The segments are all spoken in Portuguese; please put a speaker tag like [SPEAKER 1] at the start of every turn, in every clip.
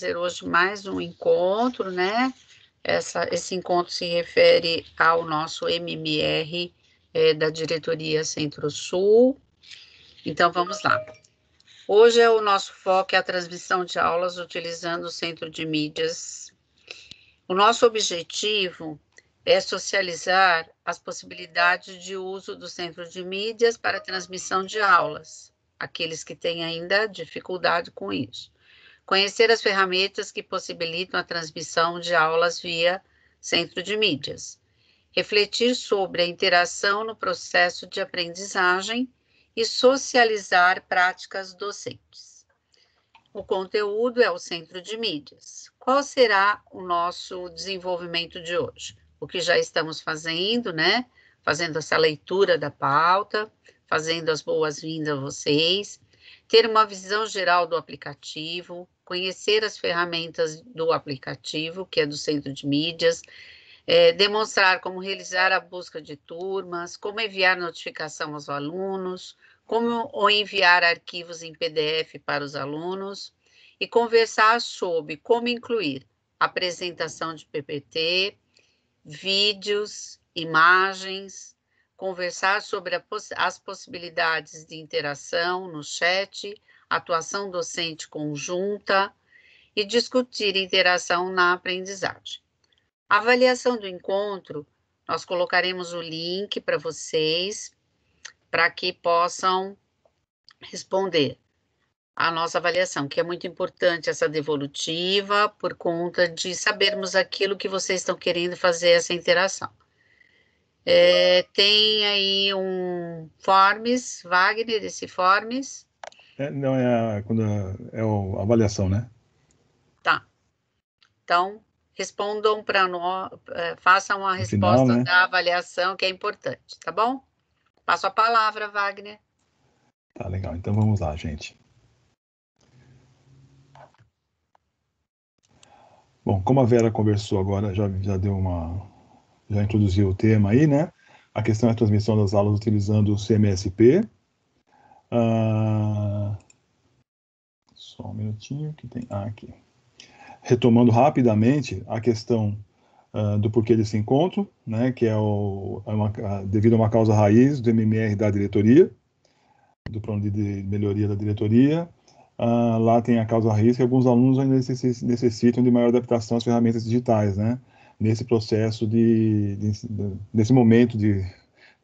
[SPEAKER 1] fazer hoje mais um encontro, né? Esse encontro se refere ao nosso MMR da Diretoria Centro-Sul. Então, vamos lá. Hoje o nosso foco é a transmissão de aulas utilizando o Centro de Mídias. O nosso objetivo é socializar as possibilidades de uso do Centro de Mídias para a transmissão de aulas, aqueles que têm ainda dificuldade com isso. Conhecer as ferramentas que possibilitam a transmissão de aulas via Centro de Mídias. Refletir sobre a interação no processo de aprendizagem e socializar práticas docentes. O conteúdo é o Centro de Mídias. Qual será o nosso desenvolvimento de hoje? O que já estamos fazendo, né? Fazendo essa leitura da pauta, fazendo as boas-vindas a vocês, ter uma visão geral do aplicativo, conhecer as ferramentas do aplicativo, que é do Centro de Mídias, demonstrar como realizar a busca de turmas, como enviar notificação aos alunos, como enviar arquivos em PDF para os alunos, e conversar sobre como incluir apresentação de PPT, vídeos, imagens, conversar sobre as possibilidades de interação no chat, atuação docente conjunta e discutir interação na aprendizagem. A avaliação do encontro, nós colocaremos o link para vocês, para que possam responder a nossa avaliação, que é muito importante essa devolutiva, por conta de sabermos aquilo que vocês estão querendo fazer essa interação. Tem aí um Forms, Wagner, esse Forms?
[SPEAKER 2] Não, é a avaliação, né?
[SPEAKER 1] Tá. Então, respondam para nós, façam a resposta
[SPEAKER 2] final, né?
[SPEAKER 1] da avaliação, que é importante, tá bom? Passo a palavra, Wagner.
[SPEAKER 2] Tá, legal. Então, vamos lá, gente. Bom, como a Vera conversou agora, já introduziu o tema aí, né? A questão é a transmissão das aulas utilizando o CMSP. Só um minutinho que tem... aqui. Retomando rapidamente a questão do porquê desse encontro, né? Que é devido a uma causa raiz do MMR da diretoria, do plano de melhoria da diretoria. Lá tem a causa raiz que alguns alunos ainda necessitam de maior adaptação às ferramentas digitais, né? Nesse processo nesse momento de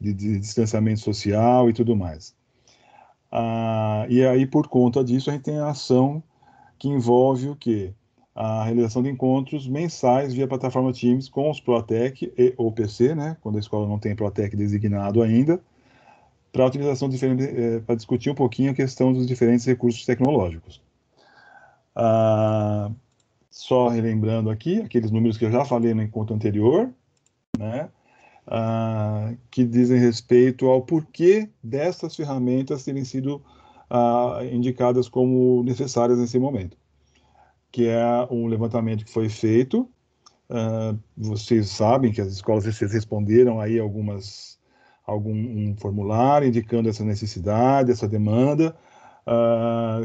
[SPEAKER 2] distanciamento social e tudo mais. E aí, por conta disso, a gente tem a ação que envolve o quê? A realização de encontros mensais via plataforma Teams com os Protec e ou PC, né? Quando a escola não tem Protec designado ainda, para a utilização para discutir um pouquinho a questão dos diferentes recursos tecnológicos. Só relembrando aqui, aqueles números que eu já falei no encontro anterior, né, que dizem respeito ao porquê dessas ferramentas terem sido indicadas como necessárias nesse momento, que é um levantamento que foi feito. Vocês sabem que as escolas responderam aí um formulário indicando essa necessidade, essa demanda,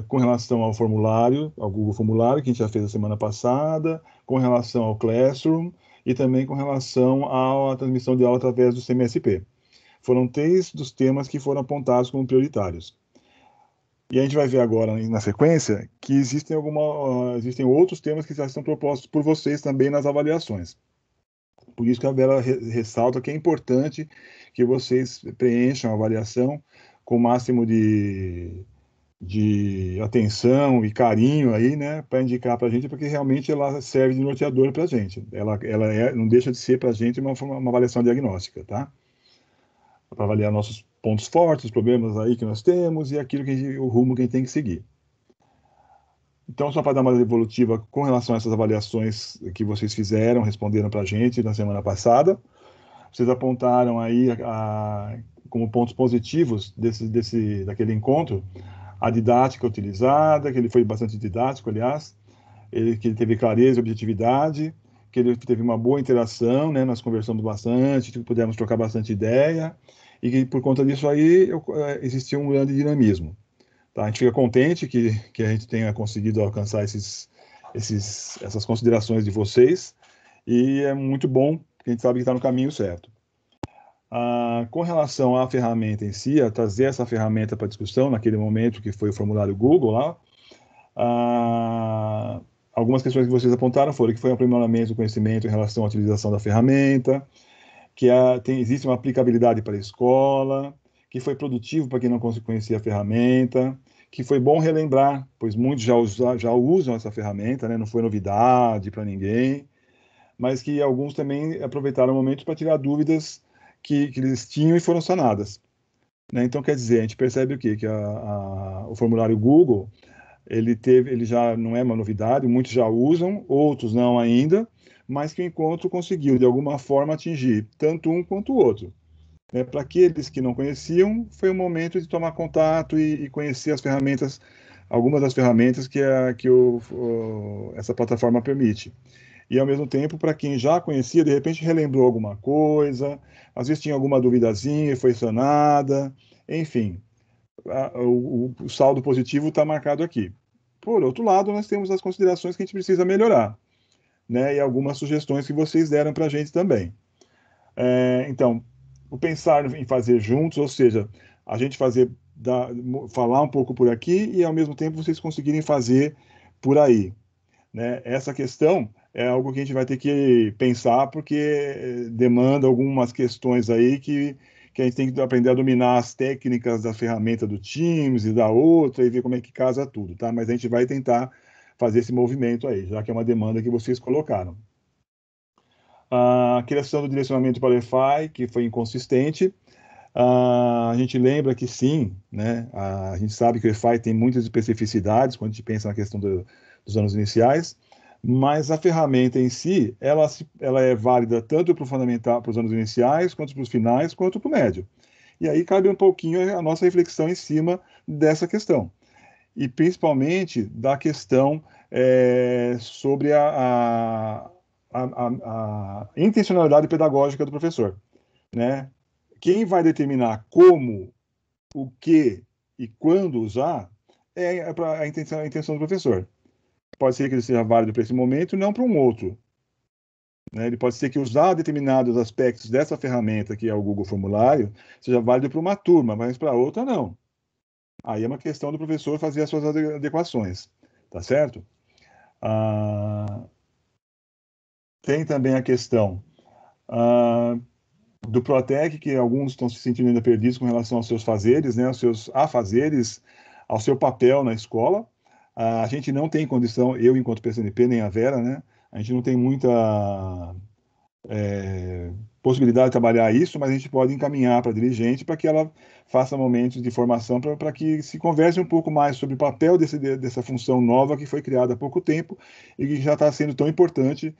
[SPEAKER 2] com relação ao formulário, ao Google Formulário, que a gente já fez a semana passada, com relação ao Classroom e também com relação à transmissão de aula através do CMSP. Foram 3 dos temas que foram apontados como prioritários. E a gente vai ver agora, na sequência, que existem outros temas que já estão propostos por vocês também nas avaliações. Por isso que a Bela ressalta que é importante que vocês preencham a avaliação com o máximo de atenção e carinho aí, né, para indicar para a gente, porque realmente ela serve de norteador para a gente. Ela não deixa de ser para a gente uma avaliação diagnóstica, tá? Para avaliar nossos pontos fortes, os problemas aí que nós temos e o rumo que a gente tem que seguir. Então, só para dar uma devolutiva com relação a essas avaliações que vocês fizeram, responderam para a gente na semana passada, vocês apontaram aí como pontos positivos daquele encontro a didática utilizada, que ele foi bastante didático, aliás, que ele teve clareza e objetividade, que ele teve uma boa interação, né? Nós conversamos bastante, pudemos trocar bastante ideia, e que por conta disso aí existiu um grande dinamismo. Tá? A gente fica contente que a gente tenha conseguido alcançar essas considerações de vocês, e é muito bom, porque a gente sabe que está no caminho certo. Com relação à ferramenta em si, a trazer essa ferramenta para discussão, naquele momento que foi o formulário Google lá, algumas questões que vocês apontaram foram que foi um aprimoramento do conhecimento em relação à utilização da ferramenta, que existe uma aplicabilidade para a escola, que foi produtivo para quem não conhecia a ferramenta, que foi bom relembrar, pois muitos já usam essa ferramenta, né? Não foi novidade para ninguém, mas que alguns também aproveitaram o momento para tirar dúvidas que eles tinham e foram sanadas. Né? Então, quer dizer, a gente percebe o quê? Que o formulário Google, ele já não é uma novidade, muitos já usam, outros não ainda, mas que o encontro conseguiu, de alguma forma, atingir tanto um quanto o outro. Né? Para aqueles que não conheciam, foi o momento de tomar contato e conhecer as ferramentas, algumas das ferramentas que essa plataforma permite. E, ao mesmo tempo, para quem já conhecia, de repente relembrou alguma coisa, às vezes tinha alguma duvidazinha e foi sanada, enfim, o saldo positivo está marcado aqui. Por outro lado, nós temos as considerações que a gente precisa melhorar, né, e algumas sugestões que vocês deram para a gente também. Então, o pensar em fazer juntos, ou seja, a gente falar um pouco por aqui e, ao mesmo tempo, vocês conseguirem fazer por aí. Né? Essa questão é algo que a gente vai ter que pensar, porque demanda algumas questões aí que a gente tem que aprender a dominar as técnicas da ferramenta do Teams e da outra e ver como é que casa tudo, tá? Mas a gente vai tentar fazer esse movimento aí, já que é uma demanda que vocês colocaram. A criação do direcionamento para o EFI, que foi inconsistente. A gente lembra que sim, né? A gente sabe que o EFI tem muitas especificidades quando a gente pensa na questão dos anos iniciais, mas a ferramenta em si, ela é válida tanto para o fundamental, para os anos iniciais, quanto para os finais, quanto para o médio. E aí cabe um pouquinho a nossa reflexão em cima dessa questão. E principalmente da questão sobre a intencionalidade pedagógica do professor, né? Quem vai determinar como, o que e quando usar a intenção do professor. Pode ser que ele seja válido para esse momento e não para um outro. Né? Ele pode ser que usar determinados aspectos dessa ferramenta, que é o Google Formulário, seja válido para uma turma, mas para outra não. Aí é uma questão do professor fazer as suas adequações. Tá certo? Tem também a questão do Protec, que alguns estão se sentindo ainda perdidos com relação aos seus fazeres, né, aos seus afazeres, ao seu papel na escola. A gente não tem condição, eu enquanto PCNP, nem a Vera, né, a gente não tem muita possibilidade de trabalhar isso, mas a gente pode encaminhar para a dirigente para que ela faça momentos de formação para que se converse um pouco mais sobre o papel dessa função nova que foi criada há pouco tempo e que já está sendo tão importante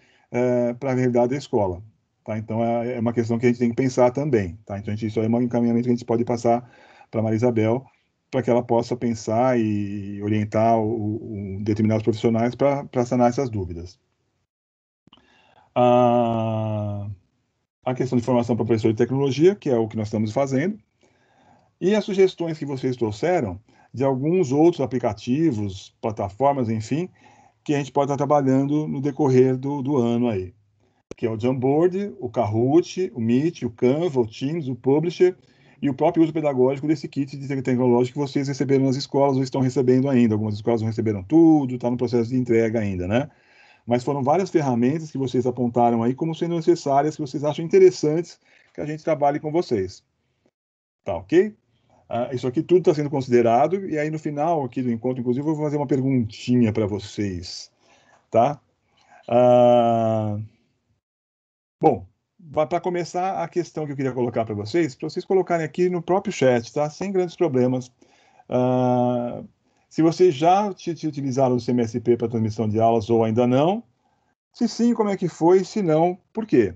[SPEAKER 2] para a realidade da escola. Tá? Então, é uma questão que a gente tem que pensar também. Tá? Então, isso é um encaminhamento que a gente pode passar para a Maria Isabel, para que ela possa pensar e orientar determinados profissionais para sanar essas dúvidas. A questão de formação para professor de tecnologia, que é o que nós estamos fazendo, e as sugestões que vocês trouxeram de alguns outros aplicativos, plataformas, enfim, que a gente pode estar trabalhando no decorrer do ano aí, que é o Jamboard, o Kahoot, o Meet, o Canva, o Teams, o Publisher e o próprio uso pedagógico desse kit de tecnológico que vocês receberam nas escolas ou estão recebendo ainda. Algumas escolas não receberam tudo, está no processo de entrega ainda, né? Mas foram várias ferramentas que vocês apontaram aí como sendo necessárias, que vocês acham interessantes que a gente trabalhe com vocês. Tá, ok? Isso aqui tudo está sendo considerado, e aí no final aqui do encontro, inclusive, eu vou fazer uma perguntinha para vocês, tá? Bom, para começar, a questão que eu queria colocar para vocês colocarem aqui no próprio chat, tá? Sem grandes problemas. Se vocês já utilizaram o CMSP para transmissão de aulas ou ainda não, se sim, como é que foi? Se não, por quê?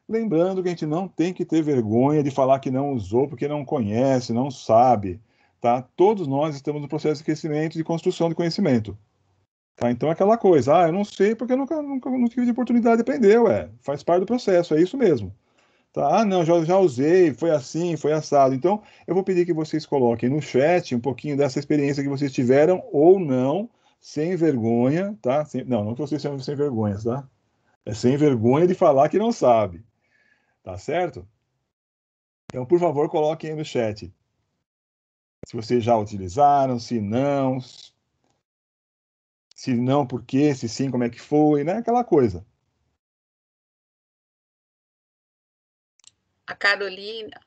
[SPEAKER 2] Lembrando que a gente não tem que ter vergonha de falar que não usou porque não conhece, não sabe, tá? Todos nós estamos no processo de crescimento e de construção de conhecimento. Tá? Então, aquela coisa, eu não sei porque eu nunca não tive oportunidade de aprender, faz parte do processo, é isso mesmo. Tá? Não, já usei, foi assim, foi assado. Então, eu vou pedir que vocês coloquem no chat um pouquinho dessa experiência que vocês tiveram ou não, sem vergonha, tá? Não que vocês sejam sem vergonha, tá? É sem vergonha de falar que não sabe, tá certo? Então, por favor, coloquem aí no chat se vocês já utilizaram, se não, por quê, se sim, como é que foi, né? Aquela coisa.
[SPEAKER 1] A Carolina,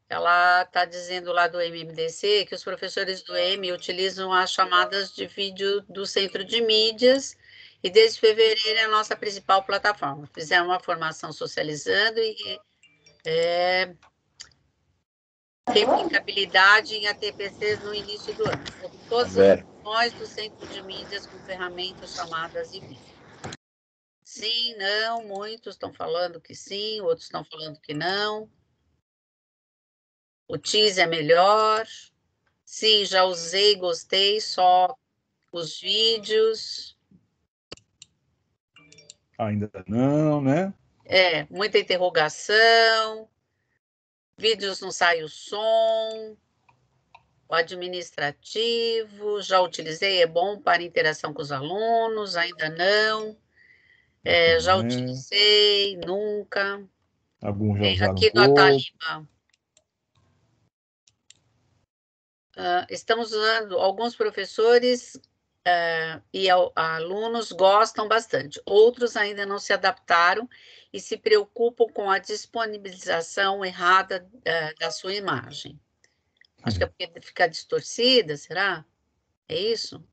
[SPEAKER 1] ela está dizendo lá do MMDC que os professores do M utilizam as chamadas de vídeo do Centro de Mídias e desde fevereiro é a nossa principal plataforma. Fizeram uma formação socializando e replicabilidade em ATPCs no início do ano. Sobre todas as funções do Centro de Mídias com ferramentas, chamadas e vídeo. Sim, não, muitos estão falando que sim, outros estão falando que não. O Teams é melhor. Sim, já usei, gostei, só os vídeos.
[SPEAKER 2] Ainda não, né?
[SPEAKER 1] Muita interrogação. Vídeos não sai o som. O administrativo, já utilizei, é bom para interação com os alunos, ainda não. Já utilizei, nunca.
[SPEAKER 2] Alguns já usaram um
[SPEAKER 1] Aqui no
[SPEAKER 2] pouco.
[SPEAKER 1] Ataliba, estamos usando, alguns professores e alunos gostam bastante, outros ainda não se adaptaram e se preocupam com a disponibilização errada da sua imagem. Acho que é porque fica distorcida, será? É isso?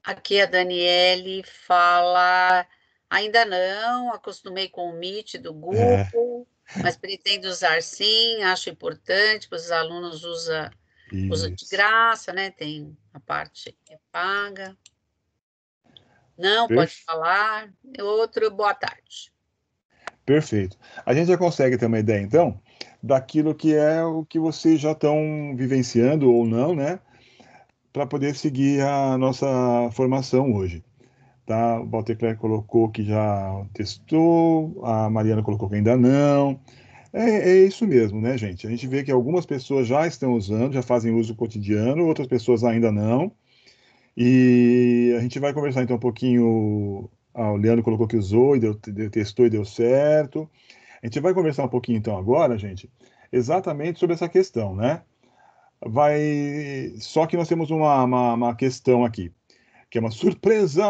[SPEAKER 1] Aqui a Daniele fala, ainda não, acostumei com o Meet do Google, mas pretendo usar sim, acho importante, pois os alunos usam de graça, né? Tem a parte que é paga. Não, pode falar. Outro, boa tarde.
[SPEAKER 2] Perfeito. A gente já consegue ter uma ideia, então, daquilo que é o que vocês já estão vivenciando ou não, né? Para poder seguir a nossa formação hoje. Tá? O Walter Clerc colocou que já testou, a Mariana colocou que ainda não. É isso mesmo, né, gente? A gente vê que algumas pessoas já estão usando, já fazem uso cotidiano, outras pessoas ainda não. E a gente vai conversar então um pouquinho. O Leandro colocou que usou e testou e deu certo. A gente vai conversar um pouquinho então agora, gente, exatamente sobre essa questão, né? Só que nós temos uma questão aqui, que é uma surpresa.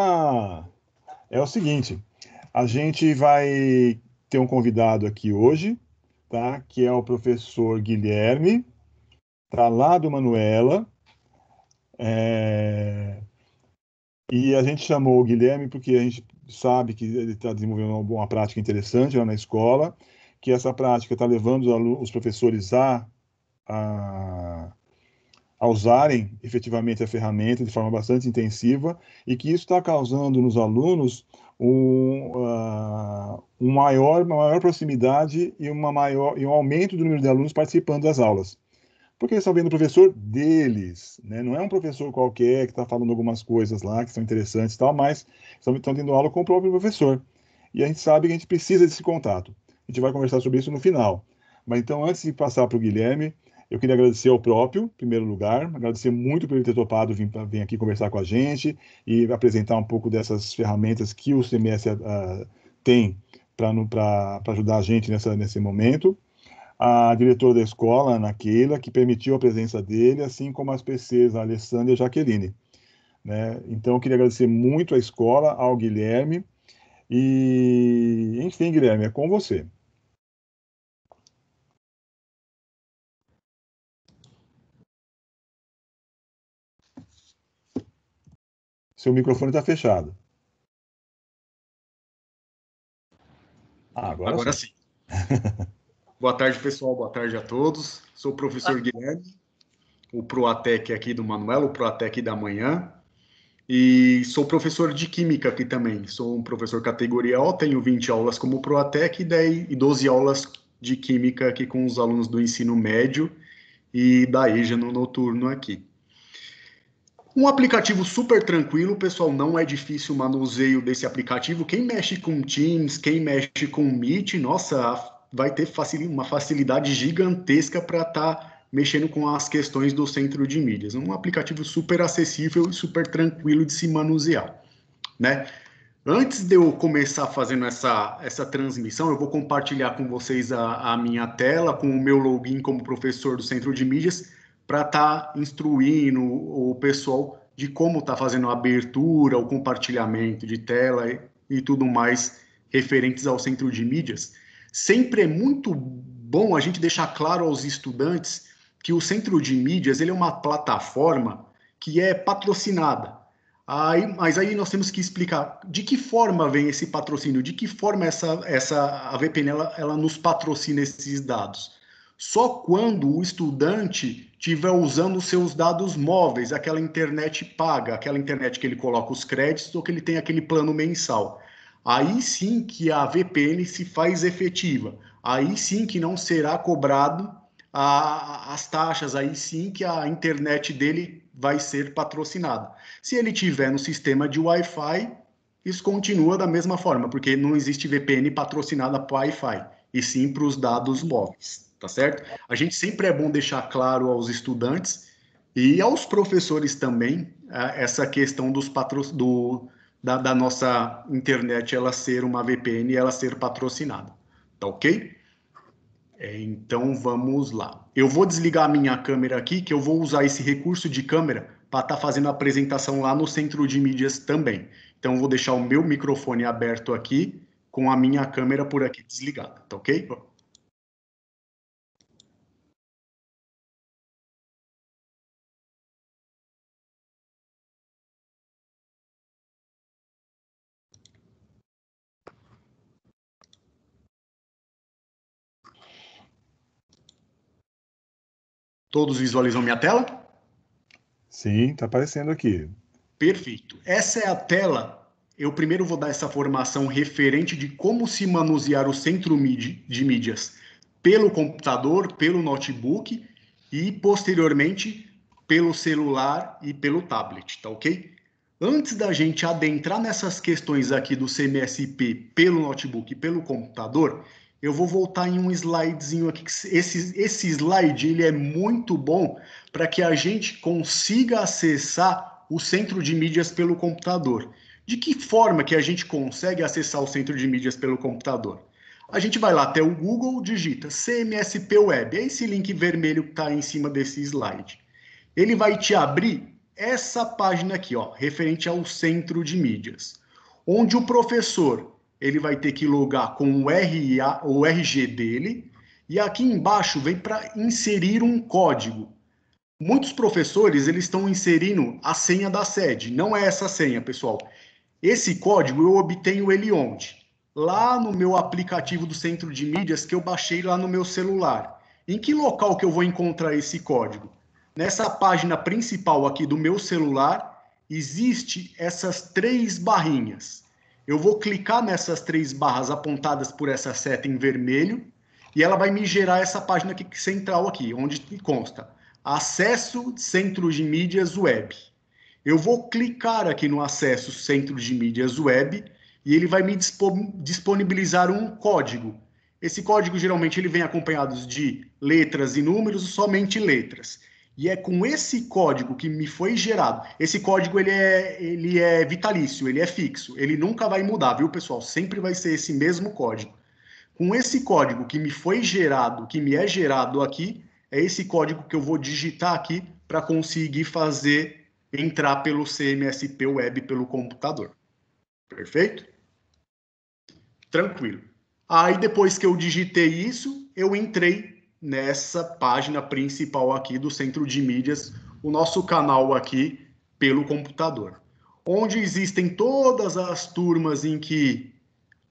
[SPEAKER 2] É o seguinte, a gente vai ter um convidado aqui hoje, tá? Que é o professor Guilherme, tá lá do Manuela. E a gente chamou o Guilherme porque a gente sabe que ele está desenvolvendo uma prática interessante lá na escola, que essa prática está levando os professores a, a usarem efetivamente a ferramenta de forma bastante intensiva e que isso está causando nos alunos uma maior proximidade e um aumento do número de alunos participando das aulas. Porque eles estão vendo o professor deles, né? Não é um professor qualquer que está falando algumas coisas lá que são interessantes e tal, mas estão tendo aula com o próprio professor. E a gente sabe que a gente precisa desse contato. A gente vai conversar sobre isso no final. Mas então, antes de passar para o Guilherme, eu queria agradecer ao próprio, em primeiro lugar, agradecer muito por ele ter topado vir aqui conversar com a gente e apresentar um pouco dessas ferramentas que o CMS tem para ajudar a gente nesse momento. A diretora da escola, Ana Keila, que permitiu a presença dele, assim como as PCs, a Alessandra e a Jaqueline. Né? Então, eu queria agradecer muito à escola, ao Guilherme, e, enfim, Guilherme, é com você. Seu microfone está fechado.
[SPEAKER 3] Agora sim. Boa tarde, pessoal. Boa tarde a todos. Sou o professor Guilherme, o Proatec aqui do Manuel, o Proatec da manhã. E sou professor de Química aqui também. Sou um professor categoria O, tenho 20 aulas como Proatec e 12 aulas de Química aqui com os alunos do ensino médio e da EJA no noturno aqui. Um aplicativo super tranquilo, pessoal, não é difícil o manuseio desse aplicativo. Quem mexe com Teams, quem mexe com Meet, nossa, vai ter uma facilidade gigantesca para estar mexendo com as questões do centro de mídias. Um aplicativo super acessível e super tranquilo de se manusear, né? Antes de eu começar fazendo essa transmissão, eu vou compartilhar com vocês a minha tela, com o meu login como professor do Centro de Mídias, para estar instruindo o pessoal de como está fazendo a abertura, o compartilhamento de tela e tudo mais referentes ao Centro de Mídias. Sempre é muito bom a gente deixar claro aos estudantes que o Centro de Mídias ele é uma plataforma que é patrocinada. Mas aí nós temos que explicar de que forma vem esse patrocínio, de que forma a VPN ela nos patrocina esses dados. Só quando o estudante estiver usando os seus dados móveis, aquela internet paga, aquela internet que ele coloca os créditos ou que ele tem aquele plano mensal. Aí sim que a VPN se faz efetiva. Aí sim que não será cobrado as taxas, aí sim que a internet dele vai ser patrocinada. Se ele tiver no sistema de Wi-Fi, isso continua da mesma forma, porque não existe VPN patrocinada para Wi-Fi, e sim para os dados móveis, tá certo? A gente sempre é bom deixar claro aos estudantes e aos professores também essa questão da nossa internet ela ser uma VPN e ela ser patrocinada, tá ok? Então vamos lá. Eu vou desligar a minha câmera aqui, que eu vou usar esse recurso de câmera para estar fazendo a apresentação lá no Centro de Mídias também. Então vou deixar o meu microfone aberto aqui, com a minha câmera por aqui desligada, tá ok? Todos visualizam minha tela?
[SPEAKER 2] Sim, está aparecendo aqui.
[SPEAKER 3] Perfeito. Essa é a tela. Eu primeiro vou dar essa formação referente de como se manusear o centro de mídias pelo computador, pelo notebook e, posteriormente, pelo celular e pelo tablet, tá ok? Antes da gente adentrar nessas questões aqui do CMSP pelo notebook e pelo computador, eu vou voltar em um slidezinho aqui. Esse slide ele é muito bom para que a gente consiga acessar o centro de mídias pelo computador. De que forma que a gente consegue acessar o centro de mídias pelo computador? A gente vai lá até o Google, digita CMSP Web, é esse link vermelho que está em cima desse slide. Ele vai te abrir essa página aqui, ó, referente ao centro de mídias, onde o professor ele vai ter que logar com o RG dele, e aqui embaixo vem para inserir um código. Muitos professores eles estão inserindo a senha da sede. Não é essa senha, pessoal. Esse código eu obtenho ele onde? Lá no meu aplicativo do Centro de Mídias que eu baixei lá no meu celular. Em que local que eu vou encontrar esse código? Nessa página principal aqui do meu celular, existe essas 3 barrinhas. Eu vou clicar nessas 3 barras apontadas por essa seta em vermelho e ela vai me gerar essa página aqui central aqui, onde consta Acesso Centro de Mídias Web. Eu vou clicar aqui no Acesso Centro de Mídias Web e ele vai me disponibilizar um código. Esse código geralmente ele vem acompanhado de letras e números, somente letras. E é com esse código que me foi gerado. Esse código ele é vitalício, ele é fixo, ele nunca vai mudar, viu, pessoal? Sempre vai ser esse mesmo código. Com esse código que me foi gerado, que me é gerado aqui, é esse código que eu vou digitar aqui para conseguir entrar pelo CMSP Web pelo computador. Perfeito? Tranquilo. Aí depois que eu digitei isso, eu entrei nessa página principal aqui do Centro de Mídias, o nosso canal aqui pelo computador, onde existem todas as turmas em que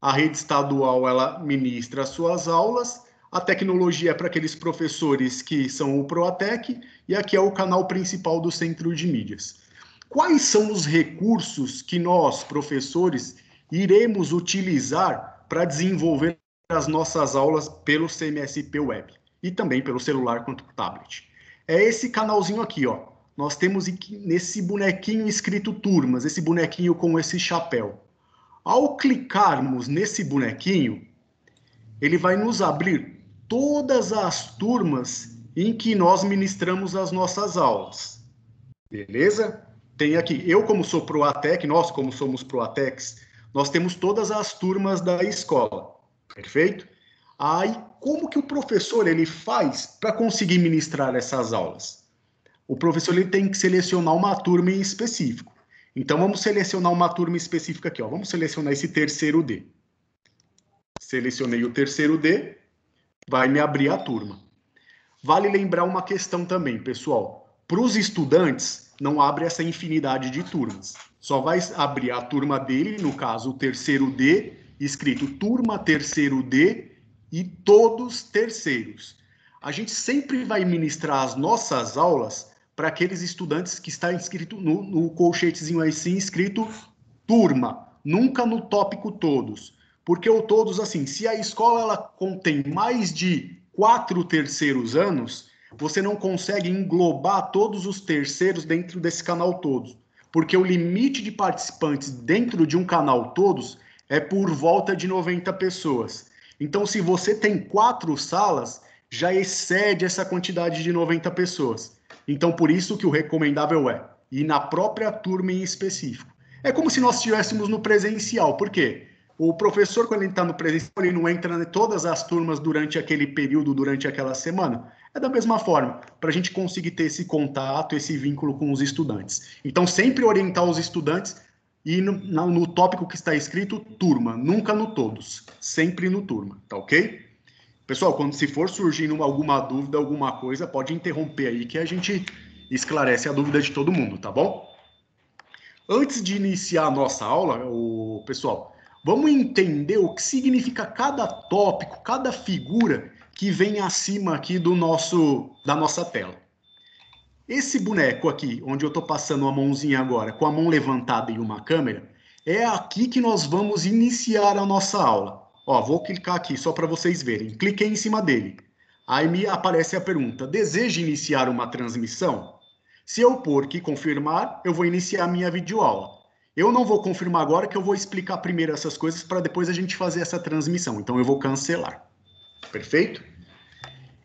[SPEAKER 3] a rede estadual ela ministra as suas aulas, a tecnologia é para aqueles professores que são o Proatec, e aqui é o canal principal do Centro de Mídias. Quais são os recursos que nós, professores, iremos utilizar para desenvolver as nossas aulas pelo CMSP Web e também pelo celular quanto tablet? É esse canalzinho aqui, ó. Nós temos nesse bonequinho escrito turmas, esse bonequinho com esse chapéu. Ao clicarmos nesse bonequinho, ele vai nos abrir todas as turmas em que nós ministramos as nossas aulas. Beleza? Tem aqui, eu como sou Proatec, nós como somos Proatecs, nós temos todas as turmas da escola. Perfeito? Aí, como que o professor ele faz para conseguir ministrar essas aulas? O professor ele tem que selecionar uma turma em específico. Então, vamos selecionar uma turma específica aqui. Ó. Vamos selecionar esse terceiro D. Selecionei o terceiro D, vai me abrir a turma. Vale lembrar uma questão também, pessoal. Para os estudantes, não abre essa infinidade de turmas. Só vai abrir a turma dele, no caso, o terceiro D, escrito turma terceiro D e todos terceiros. A gente sempre vai ministrar as nossas aulas para aqueles estudantes que está inscrito no colchetezinho aí sim, escrito turma, nunca no tópico todos. Porque o todos, assim, se a escola ela contém mais de 4 terceiros anos, você não consegue englobar todos os terceiros dentro desse canal todos. Porque o limite de participantes dentro de um canal todos é por volta de 90 pessoas. Então, se você tem 4 salas, já excede essa quantidade de 90 pessoas. Então, por isso que o recomendável é ir na própria turma em específico. É como se nós estivéssemos no presencial. Por quê? O professor, quando ele está no presencial, ele não entra em todas as turmas durante aquele período, durante aquela semana. É da mesma forma, para a gente conseguir ter esse contato, esse vínculo com os estudantes. Então, sempre orientar os estudantes e no tópico que está escrito, turma, nunca no todos, sempre no turma, tá ok? Pessoal, quando se for surgindo alguma dúvida, alguma coisa, pode interromper aí que a gente esclarece a dúvida de todo mundo, tá bom? Antes de iniciar a nossa aula, pessoal, vamos entender o que significa cada tópico, cada figura que vem acima aqui da nossa tela. Esse boneco aqui, onde eu estou passando a mãozinha agora, com a mão levantada em uma câmera, é aqui que nós vamos iniciar a nossa aula. Ó, vou clicar aqui só para vocês verem. Cliquei em cima dele. Aí me aparece a pergunta: deseja iniciar uma transmissão? Se eu pôr que confirmar, eu vou iniciar a minha videoaula. Eu não vou confirmar agora, que eu vou explicar primeiro essas coisas para depois a gente fazer essa transmissão. Então eu vou cancelar. Perfeito?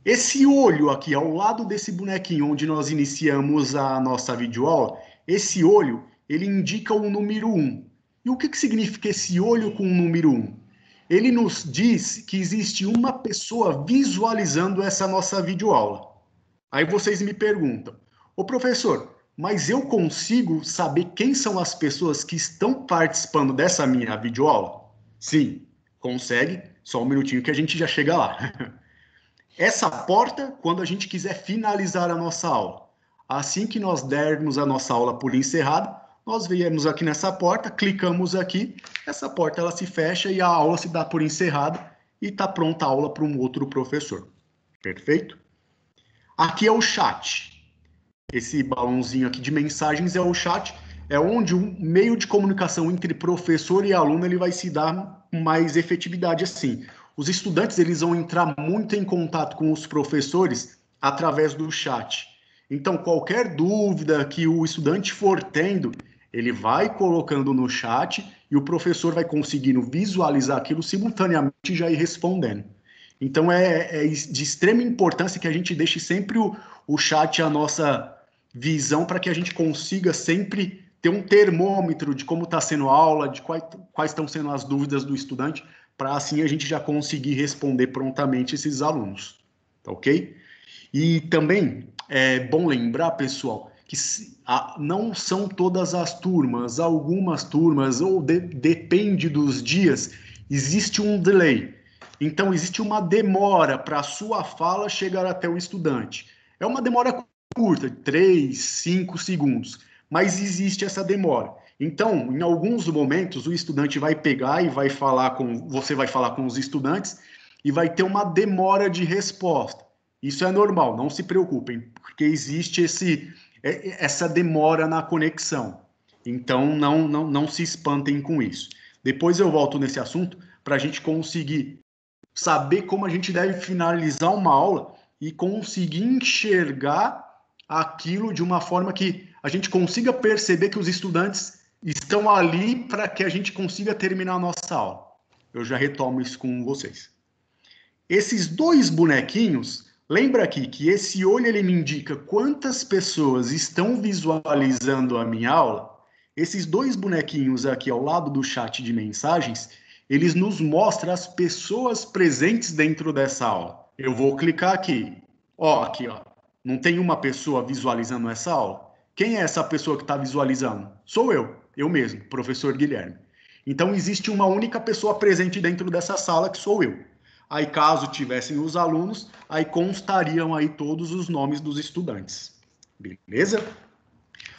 [SPEAKER 3] Esse olho aqui, ao lado desse bonequinho onde nós iniciamos a nossa videoaula, esse olho, ele indica o número 1. E o que significa esse olho com o número 1? Ele nos diz que existe uma pessoa visualizando essa nossa videoaula. Aí vocês me perguntam: ô professor, mas eu consigo saber quem são as pessoas que estão participando dessa minha videoaula? Sim, consegue. Só um minutinho que a gente já chega lá. Essa porta, quando a gente quiser finalizar a nossa aula. Assim que nós dermos a nossa aula por encerrada, nós viemos aqui nessa porta, clicamos aqui, essa porta ela se fecha e a aula se dá por encerrada e está pronta a aula para um outro professor. Perfeito? Aqui é o chat. Esse balãozinho aqui de mensagens é o chat, é onde o meio de comunicação entre professor e aluno ele vai se dar com mais efetividade assim. Os estudantes eles vão entrar muito em contato com os professores através do chat. Então, qualquer dúvida que o estudante for tendo, ele vai colocando no chat e o professor vai conseguindo visualizar aquilo simultaneamente e já ir respondendo. Então, é de extrema importância que a gente deixe sempre o chat a nossa visão para que a gente consiga sempre ter um termômetro de como está sendo a aula, de quais estão sendo as dúvidas do estudante, para assim a gente já conseguir responder prontamente esses alunos, tá ok? E também é bom lembrar, pessoal, que não são todas as turmas, algumas turmas, ou depende dos dias, existe um delay. Então, existe uma demora para a sua fala chegar até o estudante. É uma demora curta, 3, 5 segundos, mas existe essa demora. Então, em alguns momentos, o estudante vai pegar e você vai falar com os estudantes e vai ter uma demora de resposta. Isso é normal, não se preocupem, porque existe essa demora na conexão. Então, não se espantem com isso. Depois eu volto nesse assunto para a gente conseguir saber como a gente deve finalizar uma aula e conseguir enxergar aquilo de uma forma que a gente consiga perceber que os estudantes estão ali para que a gente consiga terminar a nossa aula. Eu já retomo isso com vocês. Esses dois bonequinhos Lembra aqui que esse olho ele me indica quantas pessoas estão visualizando a minha aula? Esses dois bonequinhos aqui ao lado do chat de mensagens, eles nos mostram as pessoas presentes dentro dessa aula. Eu vou clicar aqui. Ó, aqui, ó. Não tem uma pessoa visualizando essa aula? Quem é essa pessoa que está visualizando? Sou eu mesmo, professor Guilherme. Então, existe uma única pessoa presente dentro dessa sala, que sou eu. Aí, caso tivessem os alunos, aí constariam aí todos os nomes dos estudantes. Beleza?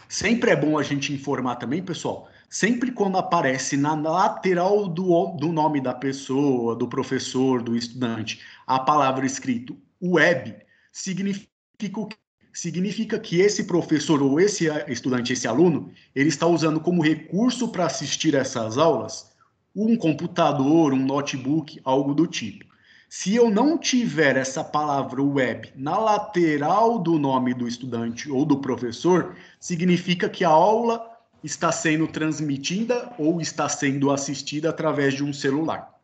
[SPEAKER 3] Sempre é bom a gente informar também, pessoal, sempre quando aparece na lateral do nome da pessoa, do professor, do estudante, a palavra escrito web, significa que esse professor ou esse estudante, esse aluno, ele está usando como recurso para assistir essas aulas um computador, um notebook, algo do tipo. Se eu não tiver essa palavra web na lateral do nome do estudante ou do professor, significa que a aula está sendo transmitida ou está sendo assistida através de um celular.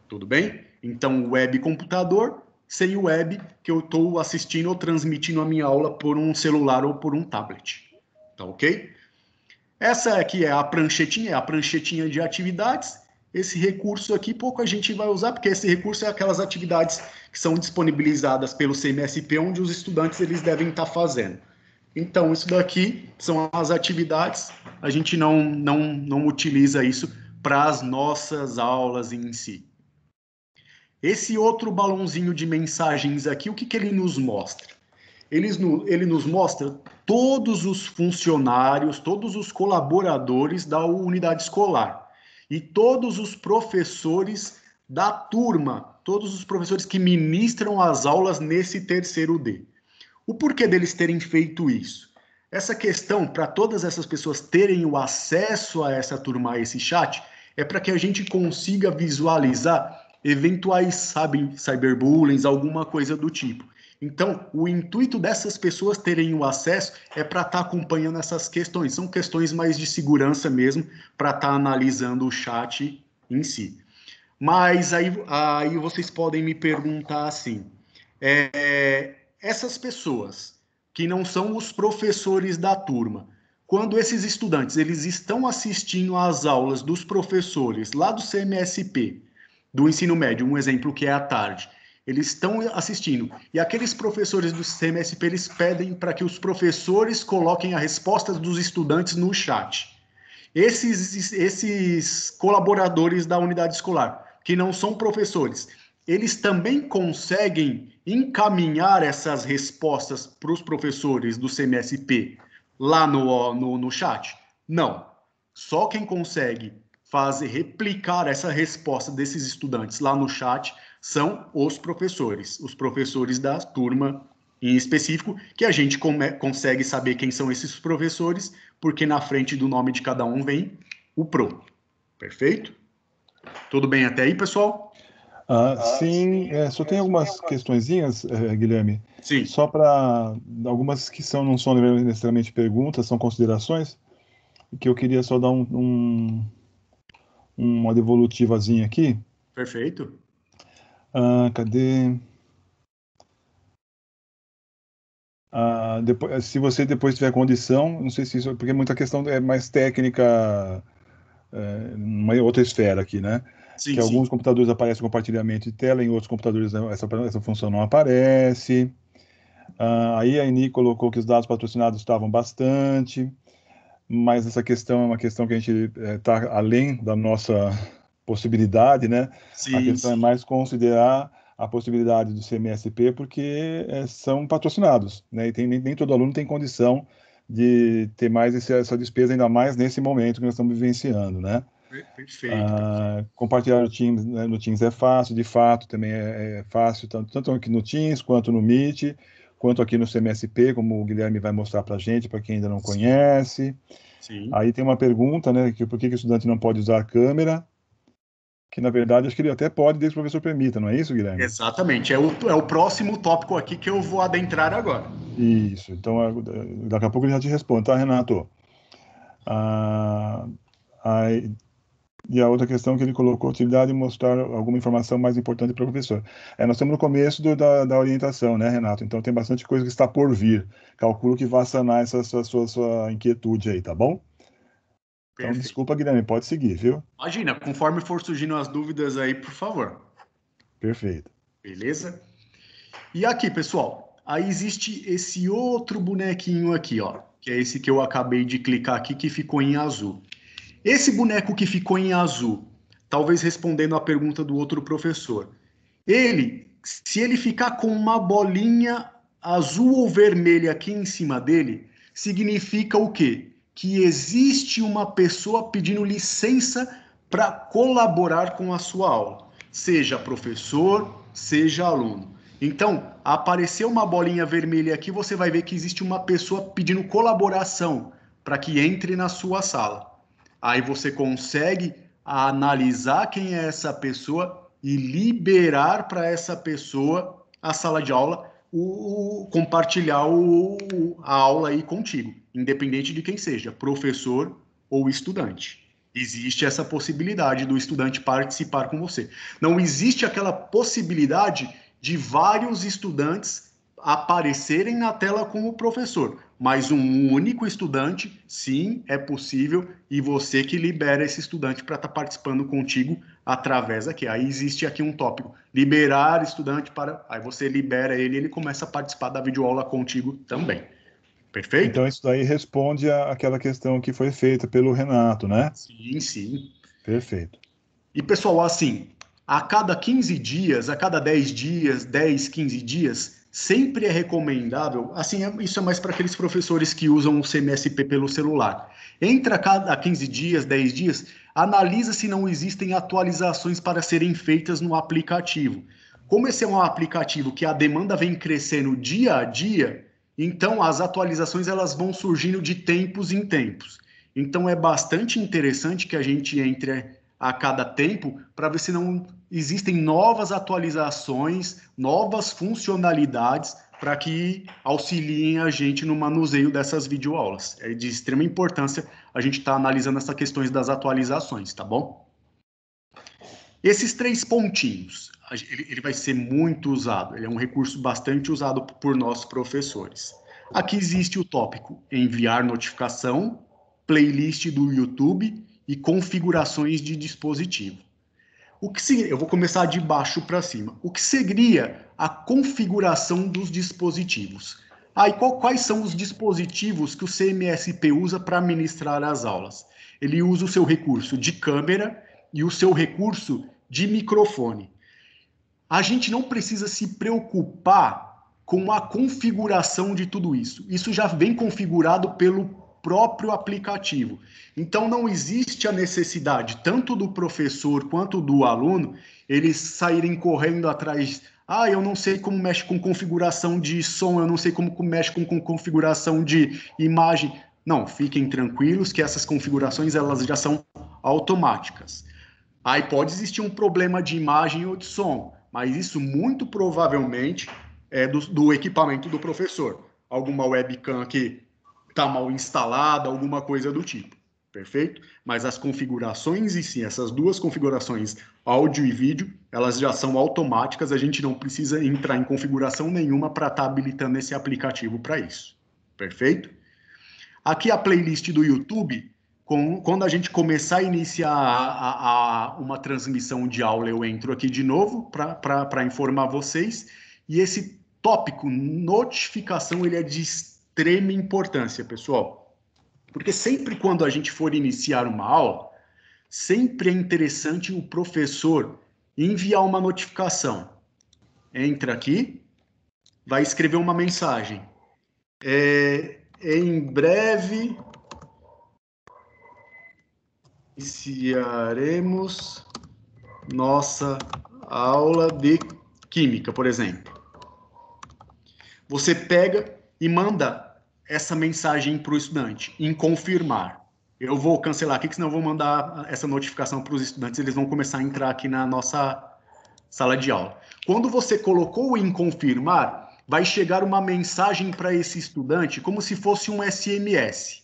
[SPEAKER 3] Tudo bem? Então, web computador, sem web, que eu estou assistindo ou transmitindo a minha aula por um celular ou por um tablet. Tá ok? Essa aqui é a pranchetinha de atividades. Esse recurso aqui pouco a gente vai usar, porque esse recurso é aquelas atividades que são disponibilizadas pelo CMSP, onde os estudantes eles devem estar fazendo. Então, isso daqui são as atividades, a gente não utiliza isso para as nossas aulas em si. Esse outro balãozinho de mensagens aqui, o que ele nos mostra? Ele nos mostra todos os funcionários, todos os colaboradores da unidade escolar e todos os professores da turma, todos os professores que ministram as aulas nesse terceiro D. O porquê deles terem feito isso? Essa questão, para todas essas pessoas terem o acesso a essa turma, a esse chat, é para que a gente consiga visualizar eventuais, cyberbullying, alguma coisa do tipo. Então, o intuito dessas pessoas terem o acesso é para estar acompanhando essas questões. São questões mais de segurança mesmo, para estar analisando o chat em si. Mas aí vocês podem me perguntar assim, essas pessoas que não são os professores da turma, quando esses estudantes eles estão assistindo às aulas dos professores lá do CMSP, do ensino médio, um exemplo que é à tarde, eles estão assistindo, e aqueles professores do CMSP, eles pedem para que os professores coloquem a resposta dos estudantes no chat. Esses colaboradores da unidade escolar, que não são professores, eles também conseguem encaminhar essas respostas para os professores do CMSP lá no chat? Não. Só quem consegue replicar essa resposta desses estudantes lá no chat são os professores da turma em específico, que a gente consegue saber quem são esses professores, porque na frente do nome de cada um vem o pro. Perfeito? Tudo bem até aí, pessoal?
[SPEAKER 2] Sim, só tem algumas questõezinhas, Guilherme.
[SPEAKER 3] Sim.
[SPEAKER 2] Só para algumas que não são necessariamente perguntas, são considerações, que eu queria só dar uma devolutivazinha aqui.
[SPEAKER 3] Perfeito.
[SPEAKER 2] Cadê? Se você depois tiver condição, não sei se isso, porque muita questão é mais técnica, numa outra esfera aqui, né?
[SPEAKER 3] Sim,
[SPEAKER 2] que alguns computadores aparecem compartilhamento de tela, em outros computadores essa função não aparece. Aí a INI colocou que os dados patrocinados estavam bastante, mas essa questão é uma questão que a gente está além da nossa possibilidade, né?
[SPEAKER 3] Sim,
[SPEAKER 2] a questão é mais considerar a possibilidade do CMSP, porque são patrocinados, né? E nem todo aluno tem condição de ter mais essa despesa, ainda mais nesse momento que nós estamos vivenciando, né?
[SPEAKER 3] Perfeito.
[SPEAKER 2] Compartilhar no Teams é fácil, de fato, também é fácil, tanto aqui no Teams, quanto no Meet, quanto aqui no CMSP, como o Guilherme vai mostrar para a gente, para quem ainda não conhece.
[SPEAKER 3] Sim.
[SPEAKER 2] Aí tem uma pergunta, né, que por que o estudante não pode usar a câmera? Que, na verdade, acho que ele até pode, desde que o professor permita, não é isso, Guilherme?
[SPEAKER 3] Exatamente, é o próximo tópico aqui que eu vou adentrar agora.
[SPEAKER 2] Isso, então daqui a pouco ele já te responde, tá, Renato? E a outra questão que ele colocou, utilidade de mostrar alguma informação mais importante para o professor. Nós estamos no começo da orientação, né, Renato? Então tem bastante coisa que está por vir. Calculo que vai sanar essa sua inquietude aí, tá bom? Então,
[SPEAKER 3] Perfeito.
[SPEAKER 2] desculpa, Guilherme, pode seguir, viu?
[SPEAKER 3] Imagina, conforme for surgindo as dúvidas aí, por favor.
[SPEAKER 2] Perfeito.
[SPEAKER 3] Beleza? E aqui, pessoal, aí existe esse outro bonequinho aqui, ó, que é esse que eu acabei de clicar aqui, que ficou em azul. Esse boneco que ficou em azul, talvez respondendo a pergunta do outro professor, se ele ficar com uma bolinha azul ou vermelha aqui em cima dele, significa o quê? Que existe uma pessoa pedindo licença para colaborar com a sua aula, seja professor, seja aluno. Então, apareceu uma bolinha vermelha aqui, você vai ver que existe uma pessoa pedindo colaboração para que entre na sua sala. Aí você consegue analisar quem é essa pessoa e liberar para essa pessoa a sala de aula, compartilhar a aula aí contigo, independente de quem seja, professor ou estudante. Existe essa possibilidade do estudante participar com você. Não existe aquela possibilidade de vários estudantes aparecerem na tela como professor, mas um único estudante, sim, é possível, e você que libera esse estudante para estar participando contigo através aqui. Aí existe aqui um tópico, liberar estudante para... Aí você libera ele e ele começa a participar da videoaula contigo também. Perfeito?
[SPEAKER 2] Então, isso daí responde àquela questão que foi feita pelo Renato, né?
[SPEAKER 3] Sim, sim.
[SPEAKER 2] Perfeito.
[SPEAKER 3] E, pessoal, assim, a cada 15 dias, a cada 10 dias, 10, 15 dias, sempre é recomendável, assim, isso é mais para aqueles professores que usam o CMSP pelo celular. Entra a cada 15 dias, 10 dias, analisa se não existem atualizações para serem feitas no aplicativo. Como esse é um aplicativo que a demanda vem crescendo dia a dia, então as atualizações elas vão surgindo de tempos em tempos. Então é bastante interessante que a gente entre a cada tempo para ver se não existem novas atualizações, novas funcionalidades para que auxiliem a gente no manuseio dessas videoaulas. É de extrema importância a gente estar analisando essas questões das atualizações, tá bom? Esses 3 pontinhos, ele vai ser muito usado, ele é um recurso bastante usado por nós professores. Aqui existe o tópico enviar notificação, playlist do YouTube e configurações de dispositivo. Eu vou começar de baixo para cima. O que seria a configuração dos dispositivos? E quais são os dispositivos que o CMSP usa para ministrar as aulas? Ele usa o seu recurso de câmera e o seu recurso de microfone. A gente não precisa se preocupar com a configuração de tudo isso. Isso já vem configurado pelo próprio aplicativo. Então não existe a necessidade, tanto do professor quanto do aluno, eles saírem correndo atrás. Eu não sei como mexe com configuração de som, eu não sei como mexe com configuração de imagem. Não, fiquem tranquilos que essas configurações elas já são automáticas. Aí pode existir um problema de imagem ou de som, mas isso muito provavelmente é do equipamento do professor. Alguma webcam que está mal instalada, alguma coisa do tipo. Perfeito? Mas as configurações em si, essas 2 configurações, áudio e vídeo, elas já são automáticas, a gente não precisa entrar em configuração nenhuma para estar habilitando esse aplicativo para isso. Perfeito? Aqui a playlist do YouTube, quando a gente começar a iniciar uma transmissão de aula, eu entro aqui de novo para informar vocês. E esse tópico, notificação, ele é de extrema importância, pessoal. Porque sempre quando a gente for iniciar uma aula, sempre é interessante o professor enviar uma notificação. Entra aqui, vai escrever uma mensagem. Em breve iniciaremos nossa aula de química, por exemplo. Você pega e manda essa mensagem para o estudante, em confirmar. Eu vou cancelar aqui, senão eu vou mandar essa notificação para os estudantes, eles vão começar a entrar aqui na nossa sala de aula. Quando você colocou em confirmar, vai chegar uma mensagem para esse estudante como se fosse um SMS.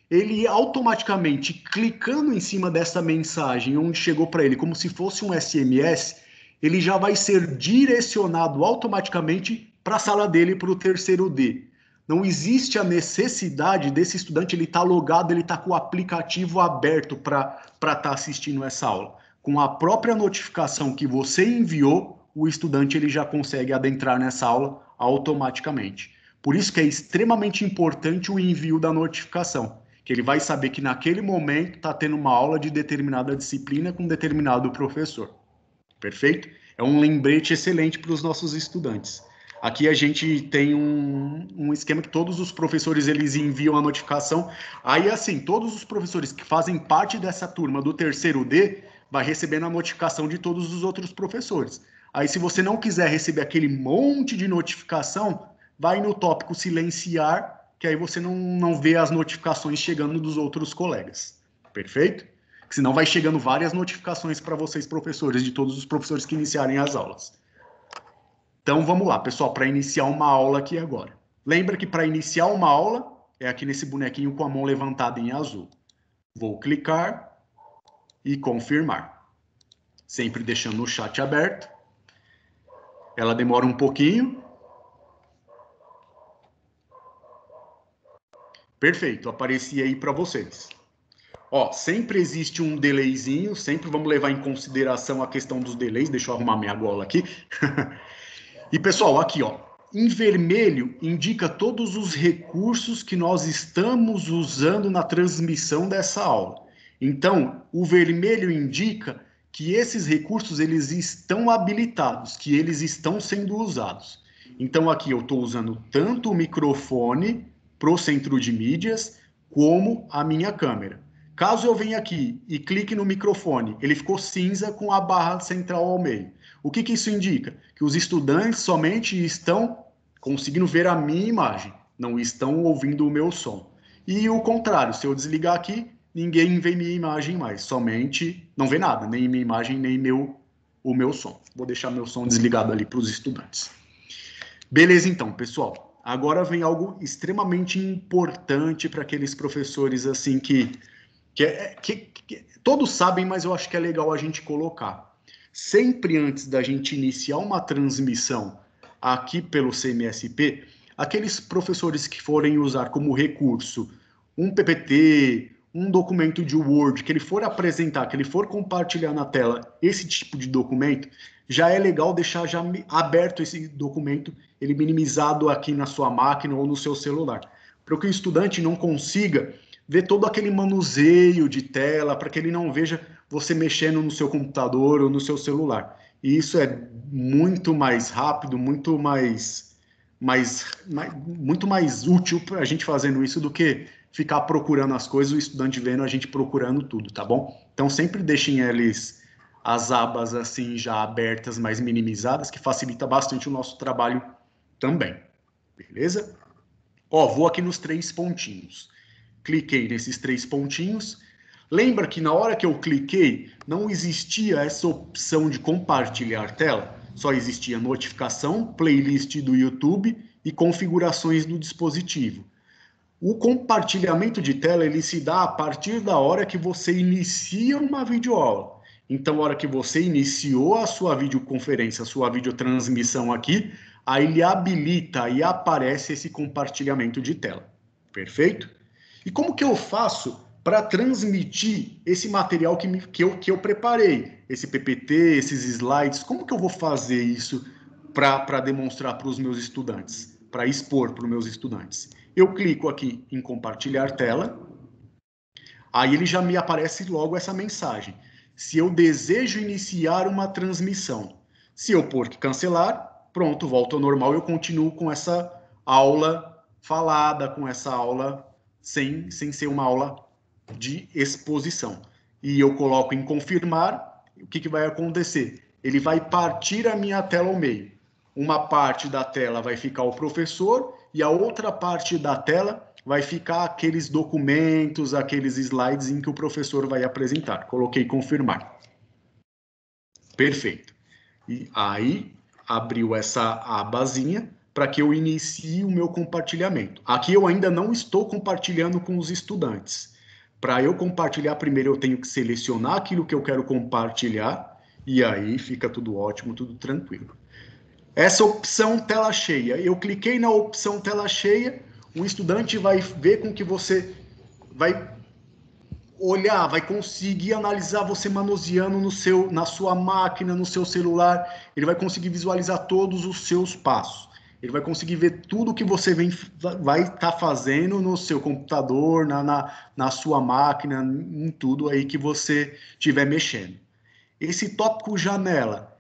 [SPEAKER 3] ele automaticamente, clicando em cima dessa mensagem, onde chegou para ele como se fosse um SMS, ele já vai ser direcionado automaticamente para a sala dele, para o terceiro D. Não existe a necessidade desse estudante ele estar logado, ele estar com o aplicativo aberto para estar assistindo essa aula. Com a própria notificação que você enviou, o estudante ele já consegue adentrar nessa aula automaticamente. Por isso que é extremamente importante o envio da notificação, que ele vai saber que naquele momento está tendo uma aula de determinada disciplina com determinado professor. Perfeito? É um lembrete excelente para os nossos estudantes. Aqui a gente tem um esquema que todos os professores eles enviam a notificação. Aí, assim, todos os professores que fazem parte dessa turma do terceiro D vai recebendo a notificação de todos os outros professores. Aí, se você não quiser receber aquele monte de notificação, vai no tópico silenciar, que aí você não vê as notificações chegando dos outros colegas. Perfeito? Senão vai chegando várias notificações para vocês, professores, de todos os professores que iniciarem as aulas. Então, vamos lá, pessoal, para iniciar uma aula aqui agora. Lembra que para iniciar uma aula, é aqui nesse bonequinho com a mão levantada em azul. Vou clicar e confirmar. Sempre deixando o chat aberto. Ela demora um pouquinho. Perfeito, apareci aí para vocês. Ó, sempre existe um delayzinho, sempre vamos levar em consideração a questão dos delays. Deixa eu arrumar minha gola aqui. E, pessoal, aqui, ó, em vermelho indica todos os recursos que nós estamos usando na transmissão dessa aula. Então, o vermelho indica que esses recursos eles estão habilitados, que eles estão sendo usados. Então, aqui eu estou usando tanto o microfone para o centro de mídias, como a minha câmera. Caso eu venha aqui e clique no microfone, ele ficou cinza com a barra central ao meio. O que isso indica? Que os estudantes somente estão conseguindo ver a minha imagem, não estão ouvindo o meu som. E o contrário, se eu desligar aqui, ninguém vê minha imagem mais, somente não vê nada, nem minha imagem, nem o meu som. Vou deixar meu som desligado ali para os estudantes. Beleza, então, pessoal. Agora vem algo extremamente importante para aqueles professores assim que todos sabem, mas eu acho que é legal a gente colocar. Sempre antes da gente iniciar uma transmissão aqui pelo CMSP, aqueles professores que forem usar como recurso um PPT, um documento de Word, que ele for apresentar, que ele for compartilhar na tela esse tipo de documento, já é legal deixar já aberto esse documento, ele minimizado aqui na sua máquina ou no seu celular, para que o estudante não consiga ver todo aquele manuseio de tela, para que ele não veja você mexendo no seu computador ou no seu celular. E isso é muito mais rápido, muito mais útil para a gente fazendo isso do que ficar procurando as coisas, o estudante vendo a gente procurando tudo, tá bom? Então sempre deixem eles as abas assim já abertas, mais minimizadas, que facilita bastante o nosso trabalho também. Beleza? Ó, vou aqui nos 3 pontinhos. Cliquei nesses 3 pontinhos. Lembra que na hora que eu cliquei, não existia essa opção de compartilhar tela? Só existia notificação, playlist do YouTube e configurações do dispositivo. O compartilhamento de tela ele se dá a partir da hora que você inicia uma videoaula. Então, na hora que você iniciou a sua videoconferência, a sua videotransmissão aqui, aí ele habilita e aparece esse compartilhamento de tela. Perfeito? E como que eu faço para transmitir esse material que eu preparei? Esse PPT, esses slides, como que eu vou fazer isso para demonstrar para os meus estudantes? Para expor para os meus estudantes? Eu clico aqui em compartilhar tela, aí ele já me aparece logo essa mensagem. Se eu desejo iniciar uma transmissão, se eu pôr que cancelar, pronto, volto ao normal, eu continuo com essa aula falada, com essa aula sem ser uma aula de exposição. E eu coloco em confirmar, o que vai acontecer? Ele vai partir a minha tela ao meio. Uma parte da tela vai ficar o professor e a outra parte da tela vai ficar aqueles documentos, aqueles slides em que o professor vai apresentar. Coloquei confirmar. Perfeito. E aí abriu essa abazinha para que eu inicie o meu compartilhamento. Aqui eu ainda não estou compartilhando com os estudantes. Para eu compartilhar, primeiro eu tenho que selecionar aquilo que eu quero compartilhar, e aí fica tudo ótimo, tudo tranquilo. Essa opção tela cheia, eu cliquei na opção tela cheia, o estudante vai ver com que você vai olhar, vai conseguir analisar você manuseando na sua máquina, no seu celular, ele vai conseguir visualizar todos os seus passos. Ele vai conseguir ver tudo que você vai estar fazendo no seu computador, na sua máquina, em tudo aí que você estiver mexendo. Esse tópico janela,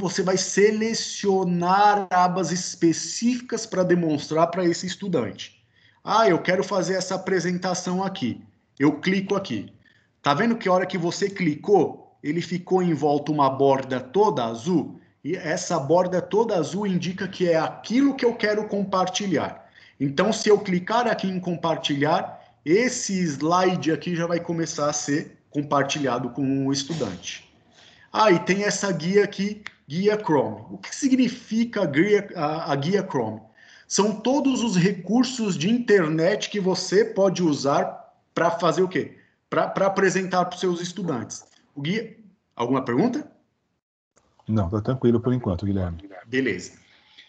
[SPEAKER 3] você vai selecionar abas específicas para demonstrar para esse estudante. Ah, eu quero fazer essa apresentação aqui. Eu clico aqui. Tá vendo que a hora que você clicou, ele ficou em volta uma borda toda azul? E essa borda toda azul indica que é aquilo que eu quero compartilhar. Então, se eu clicar aqui em compartilhar, esse slide aqui já vai começar a ser compartilhado com o estudante. Ah, e tem essa guia aqui, Guia Chrome. O que significa a Guia Chrome? São todos os recursos de internet que você pode usar para fazer o quê? Para apresentar para os seus estudantes. O guia... Alguma pergunta?
[SPEAKER 2] Não, tá tranquilo por enquanto, Guilherme.
[SPEAKER 3] Beleza.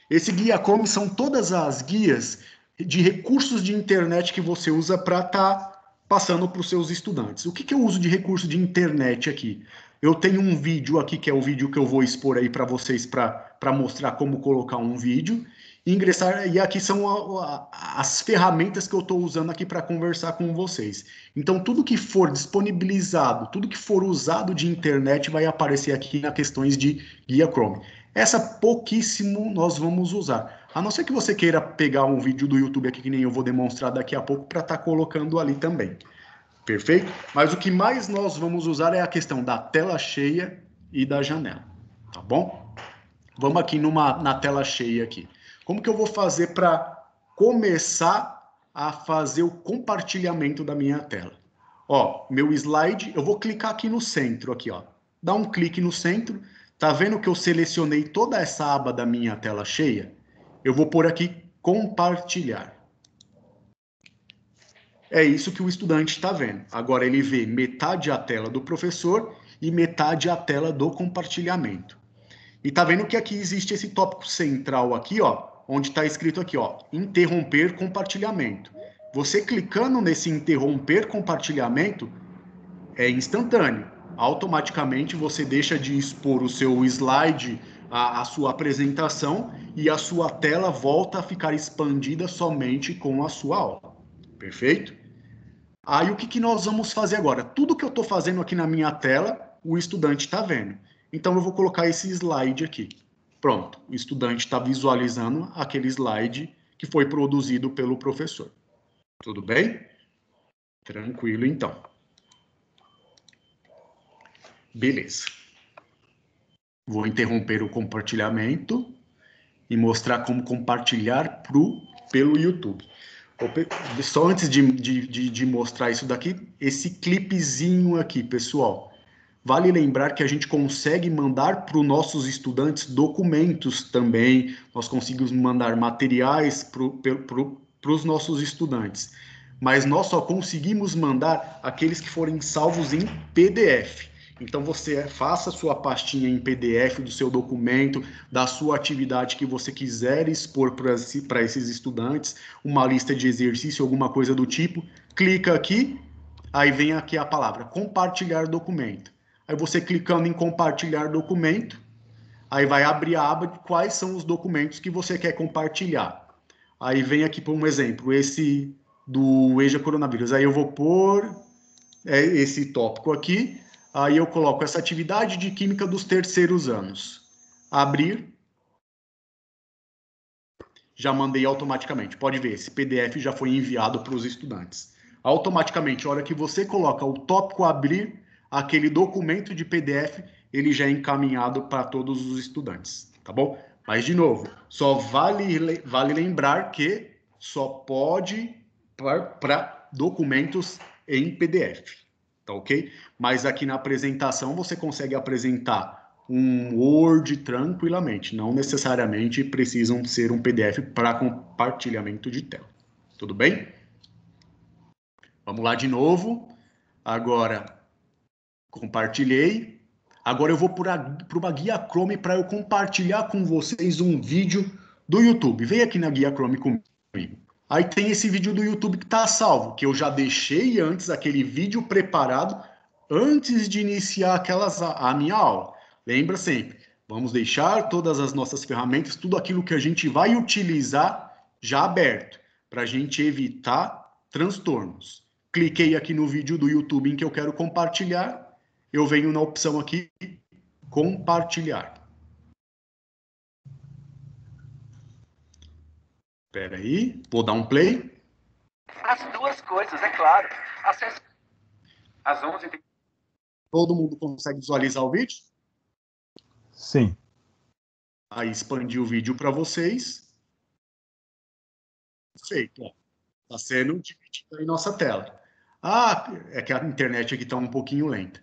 [SPEAKER 3] Esse Guia Chrome são todas as guias de recursos de internet que você usa para estar passando para os seus estudantes. O que eu uso de recurso de internet aqui? Eu tenho um vídeo aqui, que é o vídeo que eu vou expor aí para vocês, para mostrar como colocar um vídeo. E aqui são as ferramentas que eu estou usando aqui para conversar com vocês. Então, tudo que for disponibilizado, tudo que for usado de internet vai aparecer aqui nas questões de Guia Chrome. Essa pouquíssimo nós vamos usar. A não ser que você queira pegar um vídeo do YouTube aqui, que nem eu vou demonstrar daqui a pouco, para estar colocando ali também. Perfeito? Mas o que mais nós vamos usar é a questão da tela cheia e da janela. Tá bom? Vamos aqui na tela cheia aqui. Como que eu vou fazer para começar a fazer o compartilhamento da minha tela? Ó, meu slide, eu vou clicar aqui no centro, aqui, ó. Dá um clique no centro. Tá vendo que eu selecionei toda essa aba da minha tela cheia? Eu vou pôr aqui compartilhar. É isso que o estudante está vendo. Agora ele vê metade a tela do professor e metade a tela do compartilhamento. E tá vendo que aqui existe esse tópico central aqui, ó, onde está escrito aqui, ó, interromper compartilhamento. Você clicando nesse interromper compartilhamento, é instantâneo. Automaticamente você deixa de expor o seu slide, a sua apresentação, e a sua tela volta a ficar expandida somente com a sua aula. Perfeito? Aí o que nós vamos fazer agora? Tudo que eu estou fazendo aqui na minha tela, o estudante está vendo. Então eu vou colocar esse slide aqui. Pronto, o estudante está visualizando aquele slide que foi produzido pelo professor. Tudo bem? Tranquilo, então. Beleza. Vou interromper o compartilhamento e mostrar como compartilhar pelo YouTube. Só antes de mostrar isso daqui, esse clipezinho aqui, pessoal. Vale lembrar que a gente consegue mandar para os nossos estudantes documentos também, nós conseguimos mandar materiais para os nossos estudantes, mas nós só conseguimos mandar aqueles que forem salvos em PDF. Então você faça a sua pastinha em PDF do seu documento, da sua atividade que você quiser expor para esses estudantes, uma lista de exercício, alguma coisa do tipo, clica aqui, aí vem aqui a palavra compartilhar documento. Aí você clicando em compartilhar documento, aí vai abrir a aba de quais são os documentos que você quer compartilhar. Aí vem aqui, por um exemplo, esse do EJA Coronavírus. Aí eu vou pôr esse tópico aqui, aí eu coloco essa atividade de química dos terceiros anos. Abrir. Já mandei automaticamente. Pode ver, esse PDF já foi enviado para os estudantes. Automaticamente, a hora que você coloca o tópico abrir, aquele documento de PDF, ele já é encaminhado para todos os estudantes, tá bom? Mas, de novo, só vale lembrar que só pode para documentos em PDF, tá ok? Mas aqui na apresentação você consegue apresentar um Word tranquilamente. Não necessariamente precisam ser um PDF para compartilhamento de tela. Tudo bem? Vamos lá de novo. Agora, compartilhei. Agora eu vou para uma guia Chrome para eu compartilhar com vocês um vídeo do YouTube. Vem aqui na guia Chrome comigo. Aí tem esse vídeo do YouTube que está salvo, que eu já deixei antes aquele vídeo preparado antes de iniciar a minha aula. Lembra sempre, vamos deixar todas as nossas ferramentas, tudo aquilo que a gente vai utilizar já aberto, para a gente evitar transtornos. Cliquei aqui no vídeo do YouTube em que eu quero compartilhar, eu venho na opção aqui, compartilhar. Espera aí, vou dar um play.
[SPEAKER 4] As duas coisas, é claro. Acesse às 11 h
[SPEAKER 3] Todo mundo consegue visualizar o vídeo?
[SPEAKER 2] Sim.
[SPEAKER 3] Aí expandi o vídeo para vocês. Feito. Está sendo dividido aí nossa tela. Ah, é que a internet aqui está um pouquinho lenta.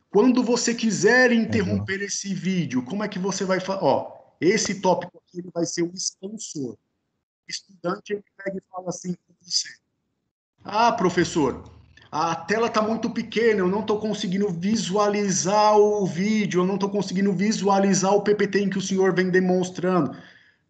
[SPEAKER 3] Quando você quiser interromper esse vídeo, como é que você vai fazer? Ó, esse tópico aqui ele vai ser um expansor. O estudante ele pega e fala assim com você. Ah, professor, a tela está muito pequena, eu não estou conseguindo visualizar o vídeo, eu não estou conseguindo visualizar o PPT em que o senhor vem demonstrando.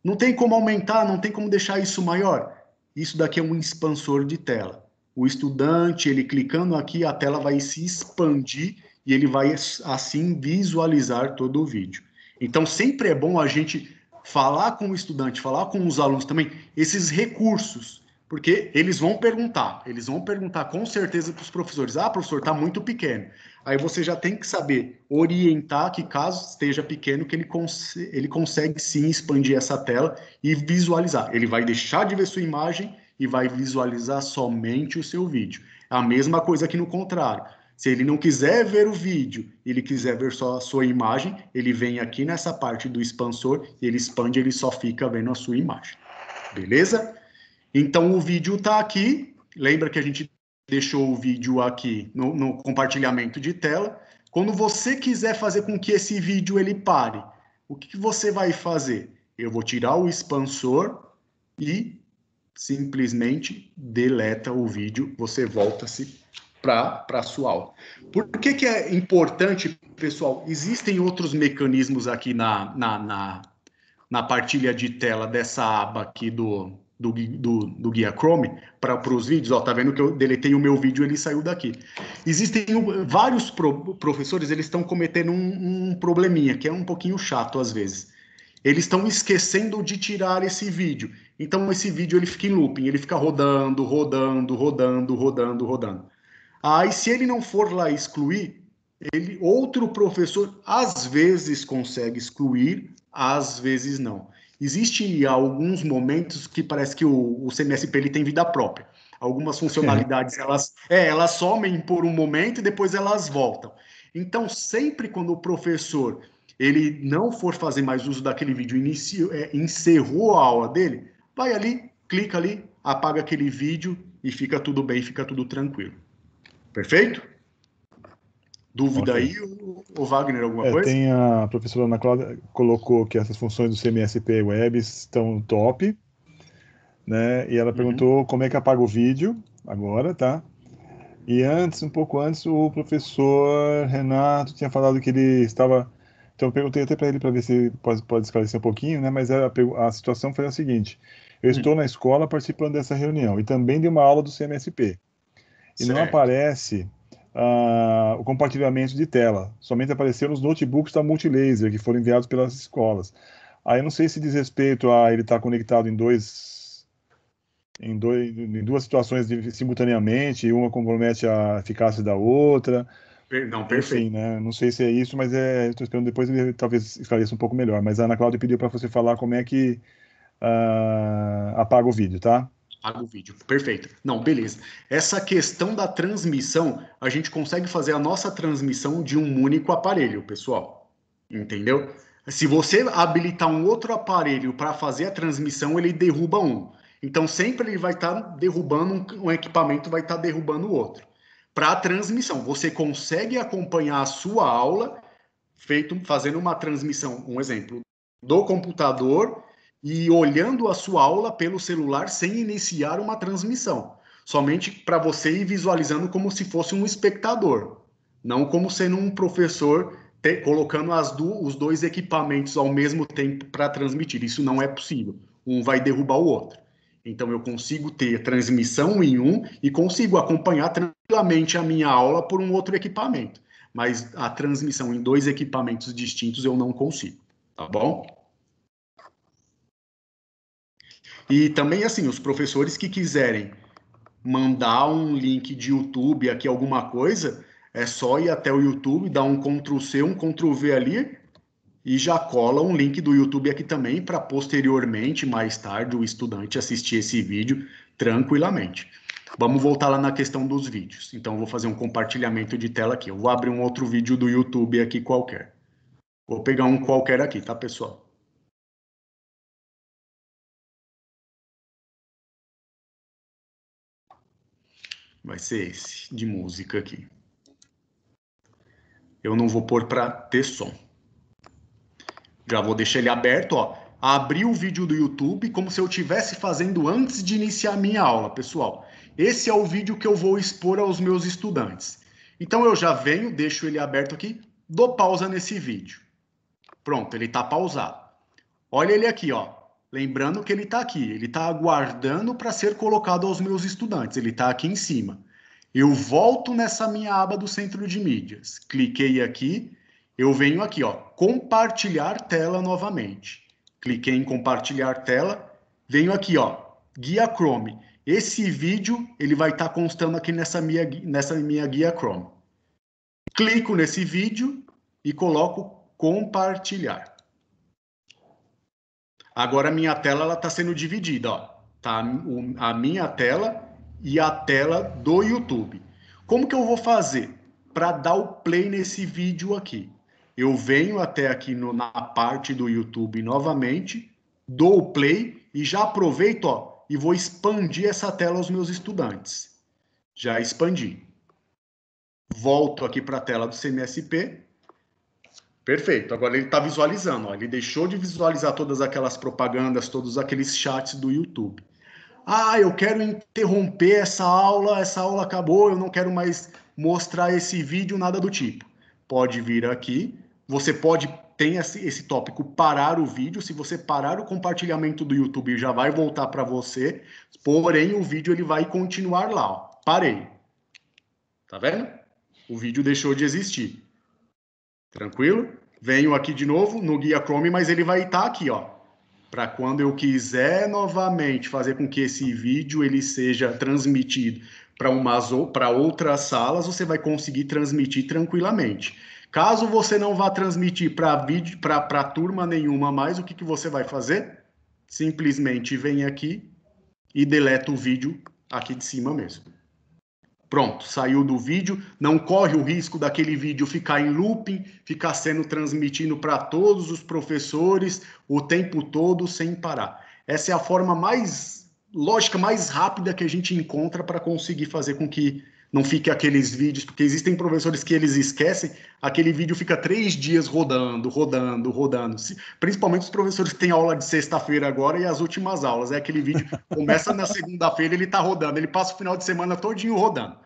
[SPEAKER 3] Não tem como aumentar, não tem como deixar isso maior. Isso daqui é um expansor de tela. O estudante, ele clicando aqui, a tela vai se expandir e ele vai, assim, visualizar todo o vídeo. Então, sempre é bom a gente falar com o estudante, falar com os alunos também, esses recursos, porque eles vão perguntar com certeza para os professores, ah, professor, está muito pequeno. Aí você já tem que saber orientar que caso esteja pequeno, que ele consegue sim expandir essa tela e visualizar. Ele vai deixar de ver sua imagem e vai visualizar somente o seu vídeo. A mesma coisa aqui no contrário. Se ele não quiser ver o vídeo, ele quiser ver só a sua imagem, ele vem aqui nessa parte do expansor, ele expande, ele só fica vendo a sua imagem. Beleza? Então, o vídeo está aqui. Lembra que a gente deixou o vídeo aqui no compartilhamento de tela. Quando você quiser fazer com que esse vídeo ele pare, o que você vai fazer? Eu vou tirar o expansor e simplesmente deleta o vídeo. Você volta-se para a sua aula. Por que é importante, pessoal? Existem outros mecanismos aqui na partilha de tela dessa aba aqui do Guia Chrome para os vídeos. Ó, tá vendo que eu deletei o meu vídeo e ele saiu daqui. Existem vários professores, eles estão cometendo um probleminha, que é um pouquinho chato às vezes. Eles estão esquecendo de tirar esse vídeo. Então, esse vídeo ele fica em looping, ele fica rodando, rodando, rodando, rodando, rodando. Aí, se ele não for lá excluir, outro professor às vezes consegue excluir, às vezes não. Existem alguns momentos que parece que o CMSP ele tem vida própria. Algumas funcionalidades elas somem por um momento e depois elas voltam. Então, sempre quando o professor ele não for fazer mais uso daquele vídeo, encerrou a aula dele, vai ali, clica ali, apaga aquele vídeo e fica tudo bem, fica tudo tranquilo. Perfeito? Dúvida aí, o Wagner, alguma coisa?
[SPEAKER 2] Tem a professora Ana Cláudia colocou que essas funções do CMSP Web estão top, né? E ela perguntou como é que apaga o vídeo agora, tá? E um pouco antes, o professor Renato tinha falado que ele estava... Então eu perguntei até para ele para ver se ele pode esclarecer um pouquinho, né? Mas a situação foi a seguinte: eu estou na escola participando dessa reunião e também de uma aula do CMSP. E não aparece o compartilhamento de tela. Somente apareceram os notebooks da Multilaser, que foram enviados pelas escolas. Aí eu não sei se diz respeito a ele estar conectado em duas situações simultaneamente, e uma compromete a eficácia da outra.
[SPEAKER 3] Não, perfeito.
[SPEAKER 2] Enfim, né? Não sei se é isso, mas estou esperando depois ele talvez esclareça um pouco melhor. Mas a Ana Cláudia pediu para você falar como é que apaga o vídeo, tá?
[SPEAKER 3] Apaga o vídeo, perfeito. Não, beleza. Essa questão da transmissão, a gente consegue fazer a nossa transmissão de um único aparelho, pessoal. Entendeu? Se você habilitar um outro aparelho para fazer a transmissão, ele derruba um. Então, sempre ele vai estar derrubando um equipamento, vai estar derrubando o outro. Para a transmissão, você consegue acompanhar a sua aula fazendo uma transmissão, um exemplo, do computador e olhando a sua aula pelo celular sem iniciar uma transmissão. Somente para você ir visualizando como se fosse um espectador, não como sendo um professor colocando os dois equipamentos ao mesmo tempo para transmitir. Isso não é possível. Um vai derrubar o outro. Então, eu consigo ter transmissão em um e consigo acompanhar tranquilamente a minha aula por um outro equipamento. Mas a transmissão em dois equipamentos distintos eu não consigo. Tá bom? E também, assim, os professores que quiserem mandar um link de YouTube aqui, alguma coisa, é só ir até o YouTube, dar um Ctrl+C, um Ctrl+V ali e já cola um link do YouTube aqui também para posteriormente, mais tarde, o estudante assistir esse vídeo tranquilamente. Vamos voltar lá na questão dos vídeos. Então, eu vou fazer um compartilhamento de tela aqui. Eu vou abrir um outro vídeo do YouTube aqui qualquer. Vou pegar um qualquer aqui, tá, pessoal? Vai ser esse, de música aqui. Eu não vou pôr para ter som. Já vou deixar ele aberto, ó. Abri o vídeo do YouTube como se eu estivesse fazendo antes de iniciar a minha aula, pessoal. Esse é o vídeo que eu vou expor aos meus estudantes. Então eu já venho, deixo ele aberto aqui, dou pausa nesse vídeo. Pronto, ele está pausado. Olha ele aqui, ó. Lembrando que ele está aqui, ele está aguardando para ser colocado aos meus estudantes. Ele está aqui em cima. Eu volto nessa minha aba do centro de mídias. Cliquei aqui. Eu venho aqui, ó, compartilhar tela novamente. Cliquei em compartilhar tela, venho aqui, ó, guia Chrome. Esse vídeo, ele vai estar constando aqui nessa minha guia Chrome. Clico nesse vídeo e coloco compartilhar. Agora a minha tela está sendo dividida, ó. Tá a minha tela e a tela do YouTube. Como que eu vou fazer para dar o play nesse vídeo aqui? Eu venho até aqui na parte do YouTube novamente, dou o play e já aproveito, ó, e vou expandir essa tela aos meus estudantes. Já expandi. Volto aqui para a tela do CMSP. Perfeito. Agora ele está visualizando, ó, ele deixou de visualizar todas aquelas propagandas, todos aqueles chats do YouTube. Ah, eu quero interromper essa aula acabou, eu não quero mais mostrar esse vídeo, nada do tipo. Pode vir aqui, você pode ter esse tópico, parar o vídeo, se você parar o compartilhamento do YouTube, já vai voltar para você, porém o vídeo ele vai continuar lá, ó. Parei. Tá vendo? O vídeo deixou de existir. Tranquilo? Venho aqui de novo no guia Chrome, mas ele vai estar aqui, ó. Para quando eu quiser novamente fazer com que esse vídeo ele seja transmitido para outras salas, você vai conseguir transmitir tranquilamente. Caso você não vá transmitir para turma nenhuma mais, o que você vai fazer? Simplesmente vem aqui e deleta o vídeo aqui de cima mesmo. Pronto, saiu do vídeo, não corre o risco daquele vídeo ficar em looping, ficar sendo transmitido para todos os professores o tempo todo sem parar. Essa é a forma mais lógica, mais rápida que a gente encontra para conseguir fazer com que não fique aqueles vídeos, porque existem professores que eles esquecem, aquele vídeo fica 3 dias rodando. Principalmente os professores que têm aula de sexta-feira agora e as últimas aulas. É aquele vídeo, começa na segunda-feira, ele está rodando, ele passa o final de semana todinho rodando.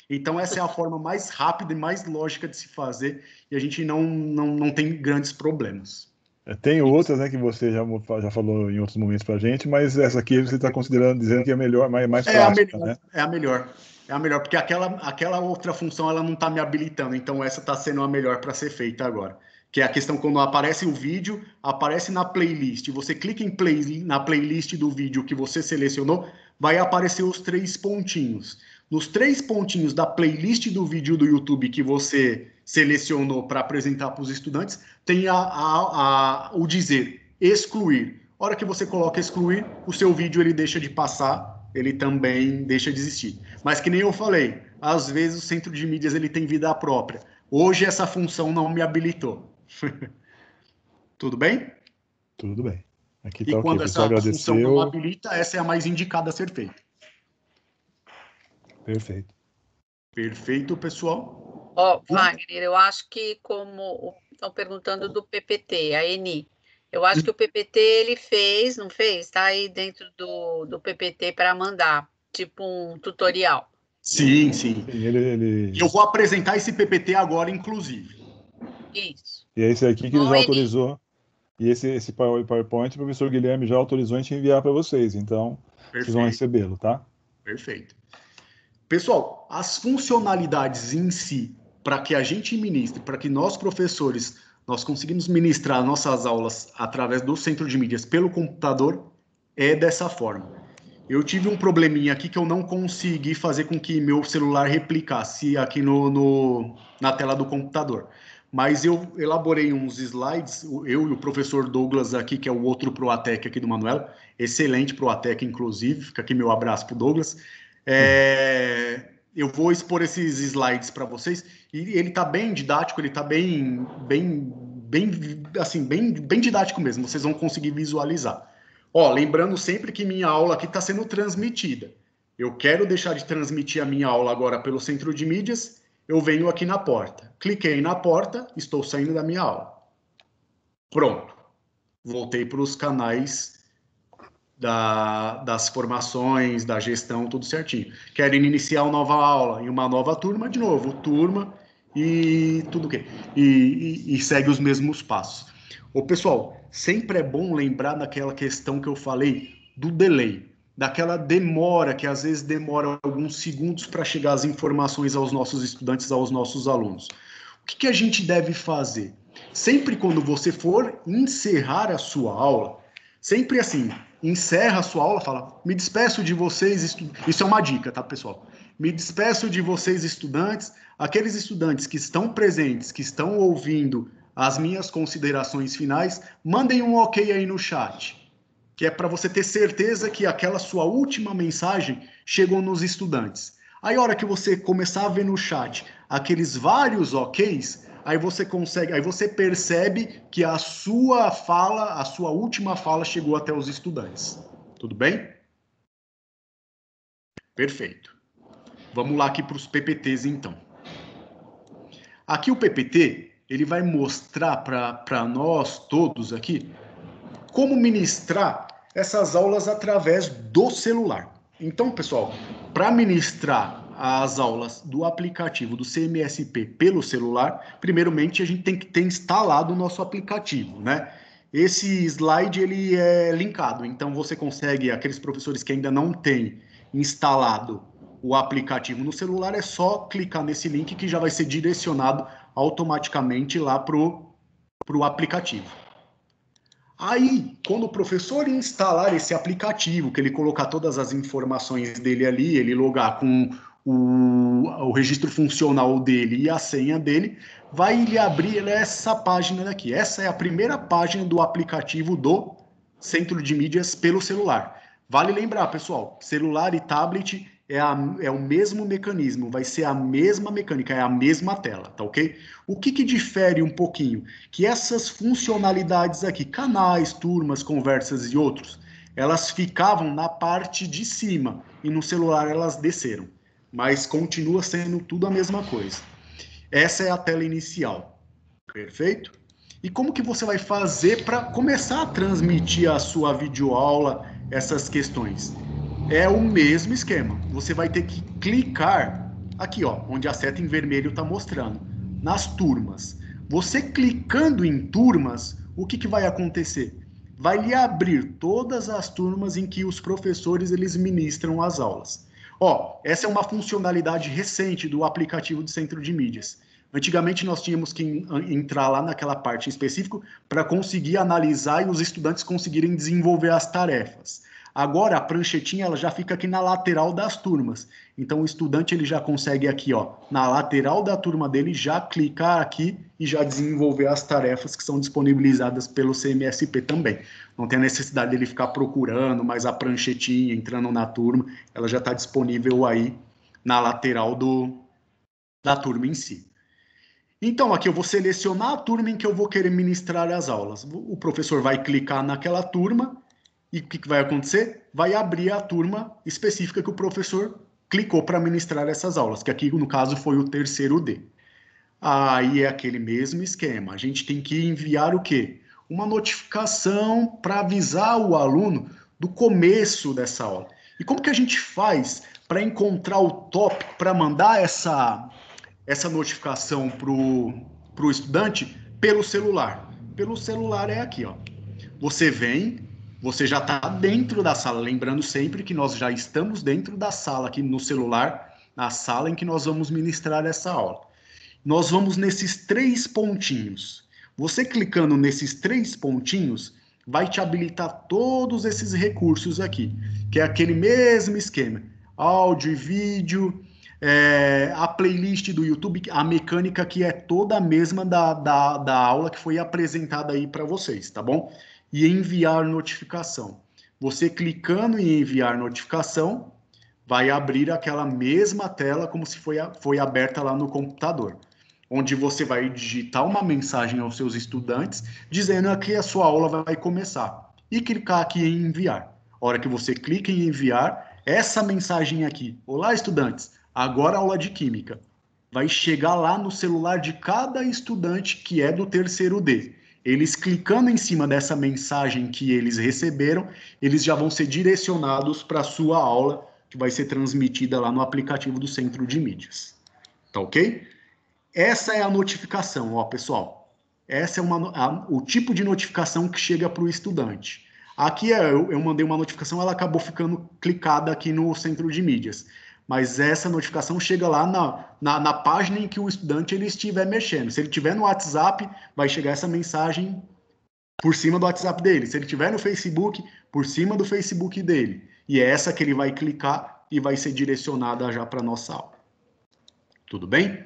[SPEAKER 3] Então essa é a forma mais rápida e mais lógica de se fazer e a gente não tem grandes problemas.
[SPEAKER 2] Tem outras, né, que você já falou em outros momentos para a gente, mas essa aqui você está considerando, dizendo que é melhor, mais prática, né?
[SPEAKER 3] É a melhor, porque aquela outra função ela não está me habilitando, então essa está sendo a melhor para ser feita agora. Que é a questão quando aparece o vídeo, aparece na playlist, você clica na playlist do vídeo que você selecionou, vai aparecer os 3 pontinhos. Nos 3 pontinhos da playlist do vídeo do YouTube que você selecionou para apresentar para os estudantes, tem o dizer excluir. A hora que você coloca excluir, o seu vídeo ele deixa de passar, ele também deixa de existir. Mas que nem eu falei, às vezes o centro de mídias ele tem vida própria. Hoje essa função não me habilitou. Tudo bem?
[SPEAKER 2] Tudo bem. Aqui
[SPEAKER 3] e
[SPEAKER 2] tá
[SPEAKER 3] quando
[SPEAKER 2] okay.
[SPEAKER 3] essa função não habilita, essa é a mais indicada a ser feita.
[SPEAKER 2] Perfeito.
[SPEAKER 3] Perfeito, pessoal.
[SPEAKER 1] Ó, Wagner, eu acho que como Estão perguntando do PPT, a Eni. Eu acho que o PPT ele fez, não fez? Está aí dentro do PPT para mandar, tipo um tutorial.
[SPEAKER 3] Sim, sim.
[SPEAKER 2] Ele...
[SPEAKER 3] Eu vou apresentar esse PPT agora, inclusive.
[SPEAKER 1] Isso.
[SPEAKER 2] E é esse aqui que ele
[SPEAKER 1] Bom,
[SPEAKER 2] já
[SPEAKER 1] Eni.
[SPEAKER 2] autorizou. E esse PowerPoint o professor Guilherme já autorizou a gente enviar para vocês. Então, vocês vão
[SPEAKER 3] Perfeito,
[SPEAKER 2] recebê-lo, tá?
[SPEAKER 3] perfeito. Pessoal, as funcionalidades em si, para que a gente ministre, para que nós, professores, nós conseguimos ministrar nossas aulas através do centro de mídias pelo computador, é dessa forma. Eu tive um probleminha aqui que eu não consegui fazer com que meu celular replicasse aqui na tela do computador. Mas eu elaborei uns slides, eu e o professor Douglas aqui, que é o outro Proatec aqui do Manuel, excelente Proatec, inclusive, fica aqui meu abraço para o Douglas. Eu vou expor esses slides para vocês, e ele está bem didático, ele está bem didático mesmo, vocês vão conseguir visualizar. Ó, lembrando sempre que minha aula aqui está sendo transmitida. Eu quero deixar de transmitir a minha aula agora pelo centro de mídias, eu venho aqui na porta. Cliquei na porta, estou saindo da minha aula. Pronto. Voltei para os canais das formações, da gestão, tudo certinho. Querem iniciar uma nova aula em uma nova turma, de novo, turma e tudo o quê? E segue os mesmos passos. Ô, pessoal, sempre é bom lembrar daquela questão que eu falei do delay, daquela demora, que às vezes demora alguns segundos para chegar as informações aos nossos estudantes, aos nossos alunos. O que a gente deve fazer? Sempre quando você for encerrar a sua aula, sempre assim, encerra a sua aula, fala, me despeço de vocês, isso é uma dica, tá, pessoal? Me despeço de vocês, estudantes, aqueles estudantes que estão presentes, que estão ouvindo as minhas considerações finais, mandem um ok aí no chat, que é para você ter certeza que aquela sua última mensagem chegou nos estudantes. Aí, a hora que você começar a ver no chat aqueles vários oks, aí você percebe que a sua fala, a sua última fala chegou até os estudantes. Tudo bem? Perfeito. Vamos lá aqui para os PPTs, então. Aqui o PPT, ele vai mostrar para nós todos aqui como ministrar essas aulas através do celular. Então, pessoal, para ministrar as aulas do aplicativo do CMSP pelo celular, primeiramente a gente tem que ter instalado o nosso aplicativo, né? Esse slide ele é linkado, então você consegue, aqueles professores que ainda não têm instalado o aplicativo no celular, é só clicar nesse link que já vai ser direcionado automaticamente lá para o aplicativo. Aí, quando o professor instalar esse aplicativo, que ele colocar todas as informações dele ali, ele logar com o registro funcional dele e a senha dele, vai lhe abrir essa página daqui. Essa é a primeira página do aplicativo do Centro de Mídias pelo celular. Vale lembrar, pessoal, celular e tablet é o mesmo mecanismo, vai ser a mesma mecânica, é a mesma tela, tá ok? O que difere um pouquinho? Que essas funcionalidades aqui, canais, turmas, conversas e outros, elas ficavam na parte de cima e no celular elas desceram, mas continua sendo tudo a mesma coisa. Essa é a tela inicial, perfeito? E como que você vai fazer para começar a transmitir a sua videoaula, essas questões? É o mesmo esquema. Você vai ter que clicar aqui, ó, onde a seta em vermelho está mostrando, nas turmas. Você clicando em turmas, o que vai acontecer? Vai lhe abrir todas as turmas em que os professores eles ministram as aulas. Ó, essa é uma funcionalidade recente do aplicativo de Centro de Mídias. Antigamente nós tínhamos que entrar lá naquela parte em específico para conseguir analisar e os estudantes conseguirem desenvolver as tarefas. Agora a pranchetinha ela já fica aqui na lateral das turmas. Então o estudante ele já consegue aqui, ó, na lateral da turma dele já clicar aqui e já desenvolver as tarefas que são disponibilizadas pelo CMSP também. Não tem a necessidade dele ficar procurando, mas a pranchetinha entrando na turma, ela já está disponível aí na lateral da turma em si. Então, aqui eu vou selecionar a turma em que eu vou querer ministrar as aulas. O professor vai clicar naquela turma e o que vai acontecer? Vai abrir a turma específica que o professor clicou para ministrar essas aulas, que aqui, no caso, foi o terceiro D. Aí é aquele mesmo esquema. A gente tem que enviar o quê? Uma notificação para avisar o aluno do começo dessa aula. E como que a gente faz para encontrar o tópico, para mandar essa notificação para o estudante pelo celular? Pelo celular é aqui, ó. Você vem, você já está dentro da sala, lembrando sempre que nós já estamos dentro da sala aqui no celular, na sala em que nós vamos ministrar essa aula. Nós vamos nesses 3 pontinhos. Você clicando nesses 3 pontinhos, vai te habilitar todos esses recursos aqui, que é aquele mesmo esquema. Áudio e vídeo, a playlist do YouTube, a mecânica que é toda a mesma da aula que foi apresentada aí para vocês, tá bom? E enviar notificação. Você clicando em enviar notificação, vai abrir aquela mesma tela como se foi aberta lá no computador, onde você vai digitar uma mensagem aos seus estudantes, dizendo que a sua aula vai começar. E clicar aqui em enviar. A hora que você clica em enviar, essa mensagem aqui, olá estudantes, agora aula de Química, vai chegar lá no celular de cada estudante que é do terceiro D. Eles clicando em cima dessa mensagem que eles receberam, eles já vão ser direcionados para a sua aula, que vai ser transmitida lá no aplicativo do Centro de Mídias. Tá ok? Essa é a notificação, ó, pessoal. Essa é o tipo de notificação que chega para o estudante. Aqui eu mandei uma notificação, ela acabou ficando clicada aqui no Centro de Mídias. Mas essa notificação chega lá na página em que o estudante ele estiver mexendo. Se ele estiver no WhatsApp, vai chegar essa mensagem por cima do WhatsApp dele. Se ele estiver no Facebook, por cima do Facebook dele. E é essa que ele vai clicar e vai ser direcionada já para a nossa aula. Tudo bem?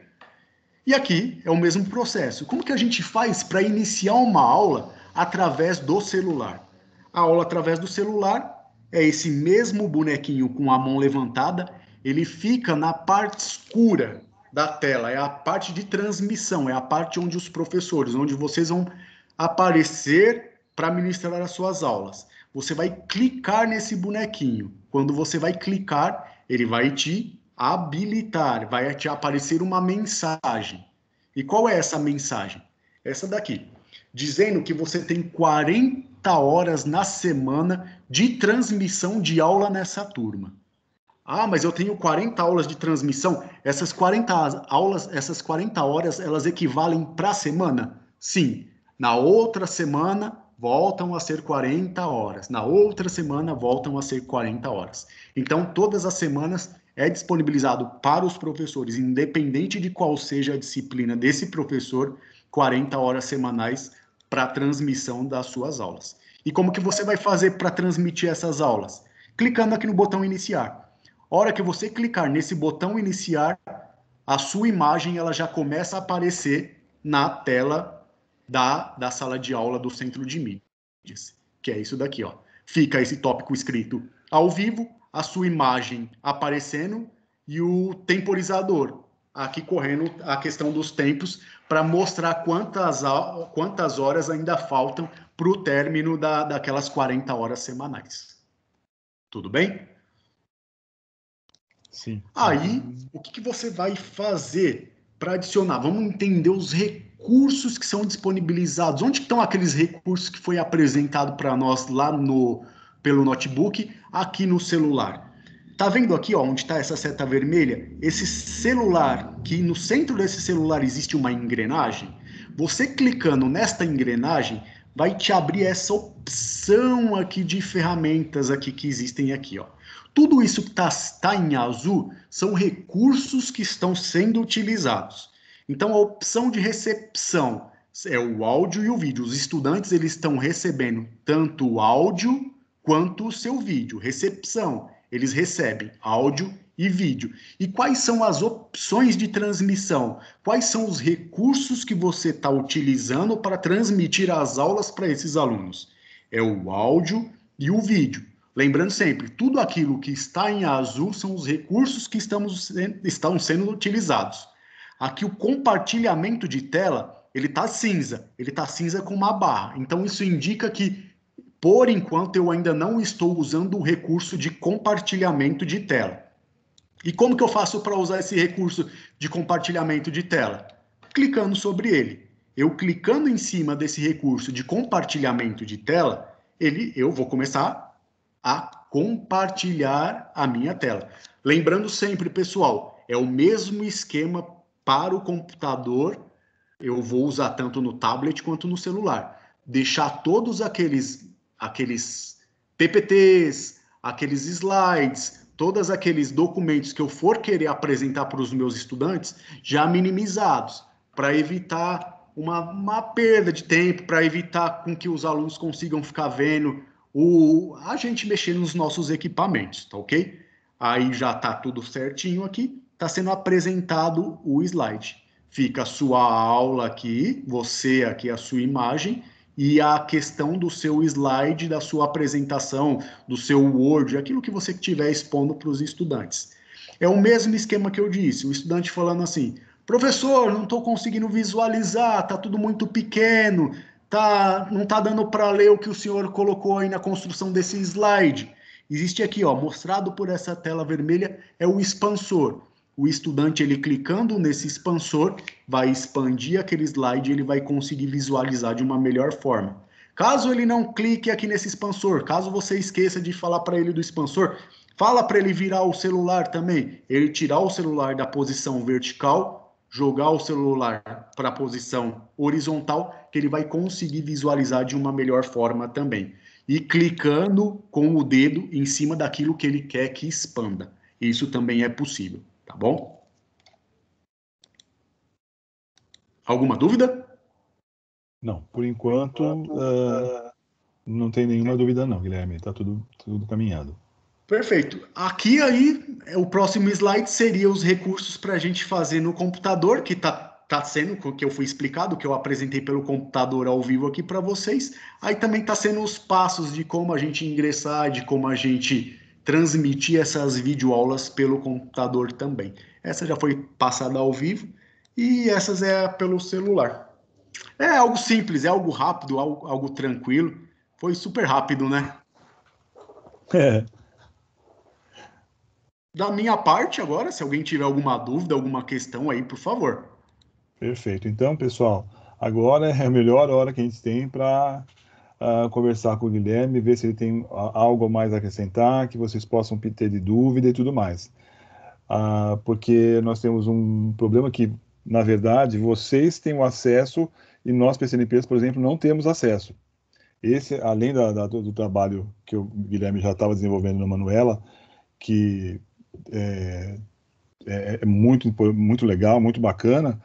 [SPEAKER 3] E aqui é o mesmo processo. Como que a gente faz para iniciar uma aula através do celular? A aula através do celular é esse mesmo bonequinho com a mão levantada, ele fica na parte escura da tela, é a parte de transmissão, é a parte onde os professores, onde vocês vão aparecer para ministrar as suas aulas. Você vai clicar nesse bonequinho. Quando você vai clicar, ele vai te habilitar, vai te aparecer uma mensagem. E qual é essa mensagem? Essa daqui, dizendo que você tem 40 horas na semana de transmissão de aula nessa turma. Ah, mas eu tenho 40 aulas de transmissão. Essas 40 aulas, essas 40 horas, elas equivalem para a semana? Sim. Na outra semana, voltam a ser 40 horas. Na outra semana, voltam a ser 40 horas. Então, todas as semanas é disponibilizado para os professores, independente de qual seja a disciplina desse professor, 40 horas semanais para a transmissão das suas aulas. E como que você vai fazer para transmitir essas aulas? Clicando aqui no botão iniciar. A hora que você clicar nesse botão iniciar, a sua imagem ela já começa a aparecer na tela da sala de aula do Centro de Mídias, que é isso daqui, ó. Fica esse tópico escrito ao vivo, a sua imagem aparecendo e o temporizador aqui correndo a questão dos tempos para mostrar quantas horas ainda faltam para o término daquelas 40 horas semanais. Tudo bem?
[SPEAKER 2] Sim.
[SPEAKER 3] Aí, o que você vai fazer para adicionar? Vamos entender os recursos que são disponibilizados. Onde estão aqueles recursos que foi apresentado para nós lá pelo notebook, aqui no celular? Tá vendo aqui, ó, onde está essa seta vermelha? Esse celular, que no centro desse celular existe uma engrenagem. Você clicando nesta engrenagem, vai te abrir essa opção aqui de ferramentas aqui que existem aqui, ó. Tudo isso que tá em azul são recursos que estão sendo utilizados. Então, a opção de recepção é o áudio e o vídeo. Os estudantes eles estão recebendo tanto o áudio quanto o seu vídeo. Recepção, eles recebem áudio e vídeo. E quais são as opções de transmissão? Quais são os recursos que você está utilizando para transmitir as aulas para esses alunos? É o áudio e o vídeo. Lembrando sempre, tudo aquilo que está em azul são os recursos que estão sendo utilizados. Aqui o compartilhamento de tela, ele está cinza com uma barra. Então isso indica que, por enquanto, eu ainda não estou usando o recurso de compartilhamento de tela. E como que eu faço para usar esse recurso de compartilhamento de tela? clicando sobre ele. Eu clicando em cima desse recurso de compartilhamento de tela, eu vou começar a compartilhar a minha tela. Lembrando sempre, pessoal, é o mesmo esquema para o computador, eu vou usar tanto no tablet quanto no celular. Deixar todos aqueles PPTs, aqueles slides, todos aqueles documentos que eu for querer apresentar para os meus estudantes já minimizados, para evitar uma perda de tempo, para evitar com que os alunos consigam ficar vendo a gente mexendo nos nossos equipamentos, tá ok? Aí já tá tudo certinho aqui, tá sendo apresentado o slide. Fica a sua aula aqui, você aqui, a sua imagem, e a questão do seu slide, da sua apresentação, do seu Word, aquilo que você estiver expondo para os estudantes. É o mesmo esquema que eu disse, o estudante falando assim, professor, não estou conseguindo visualizar, está tudo muito pequeno, não está dando para ler o que o senhor colocou aí na construção desse slide. Existe aqui, ó, mostrado por essa tela vermelha, é o expansor. O estudante, ele clicando nesse expansor, vai expandir aquele slide e ele vai conseguir visualizar de uma melhor forma. Caso ele não clique aqui nesse expansor, caso você esqueça de falar para ele do expansor, fala para ele virar o celular também, ele tirar o celular da posição vertical, jogar o celular para a posição horizontal, que ele vai conseguir visualizar de uma melhor forma também. E clicando com o dedo em cima daquilo que ele quer que expanda. Isso também é possível, tá bom? Alguma dúvida?
[SPEAKER 2] Não, por enquanto, não tem nenhuma dúvida não, Guilherme. Está tudo caminhado.
[SPEAKER 3] Perfeito. Aqui aí, o próximo slide seria os recursos para a gente fazer no computador, que tá sendo, que eu fui explicado, que eu apresentei pelo computador ao vivo aqui para vocês. Aí também está sendo os passos de como a gente ingressar, de como a gente transmitir essas videoaulas pelo computador também. Essa já foi passada ao vivo e essas é pelo celular. É algo simples, é algo rápido, algo tranquilo. Foi super rápido, né?
[SPEAKER 2] É.
[SPEAKER 3] Da minha parte agora, se alguém tiver alguma dúvida, alguma questão aí, por favor.
[SPEAKER 2] Perfeito. Então, pessoal, agora é a melhor hora que a gente tem para conversar com o Guilherme, ver se ele tem algo a mais a acrescentar, que vocês possam ter de dúvida e tudo mais. Porque nós temos um problema que, na verdade, vocês têm o acesso e nós, PCNPs, por exemplo, não temos acesso. Esse, além do trabalho que o Guilherme já estava desenvolvendo na Manuela, que é muito, muito legal, muito bacana.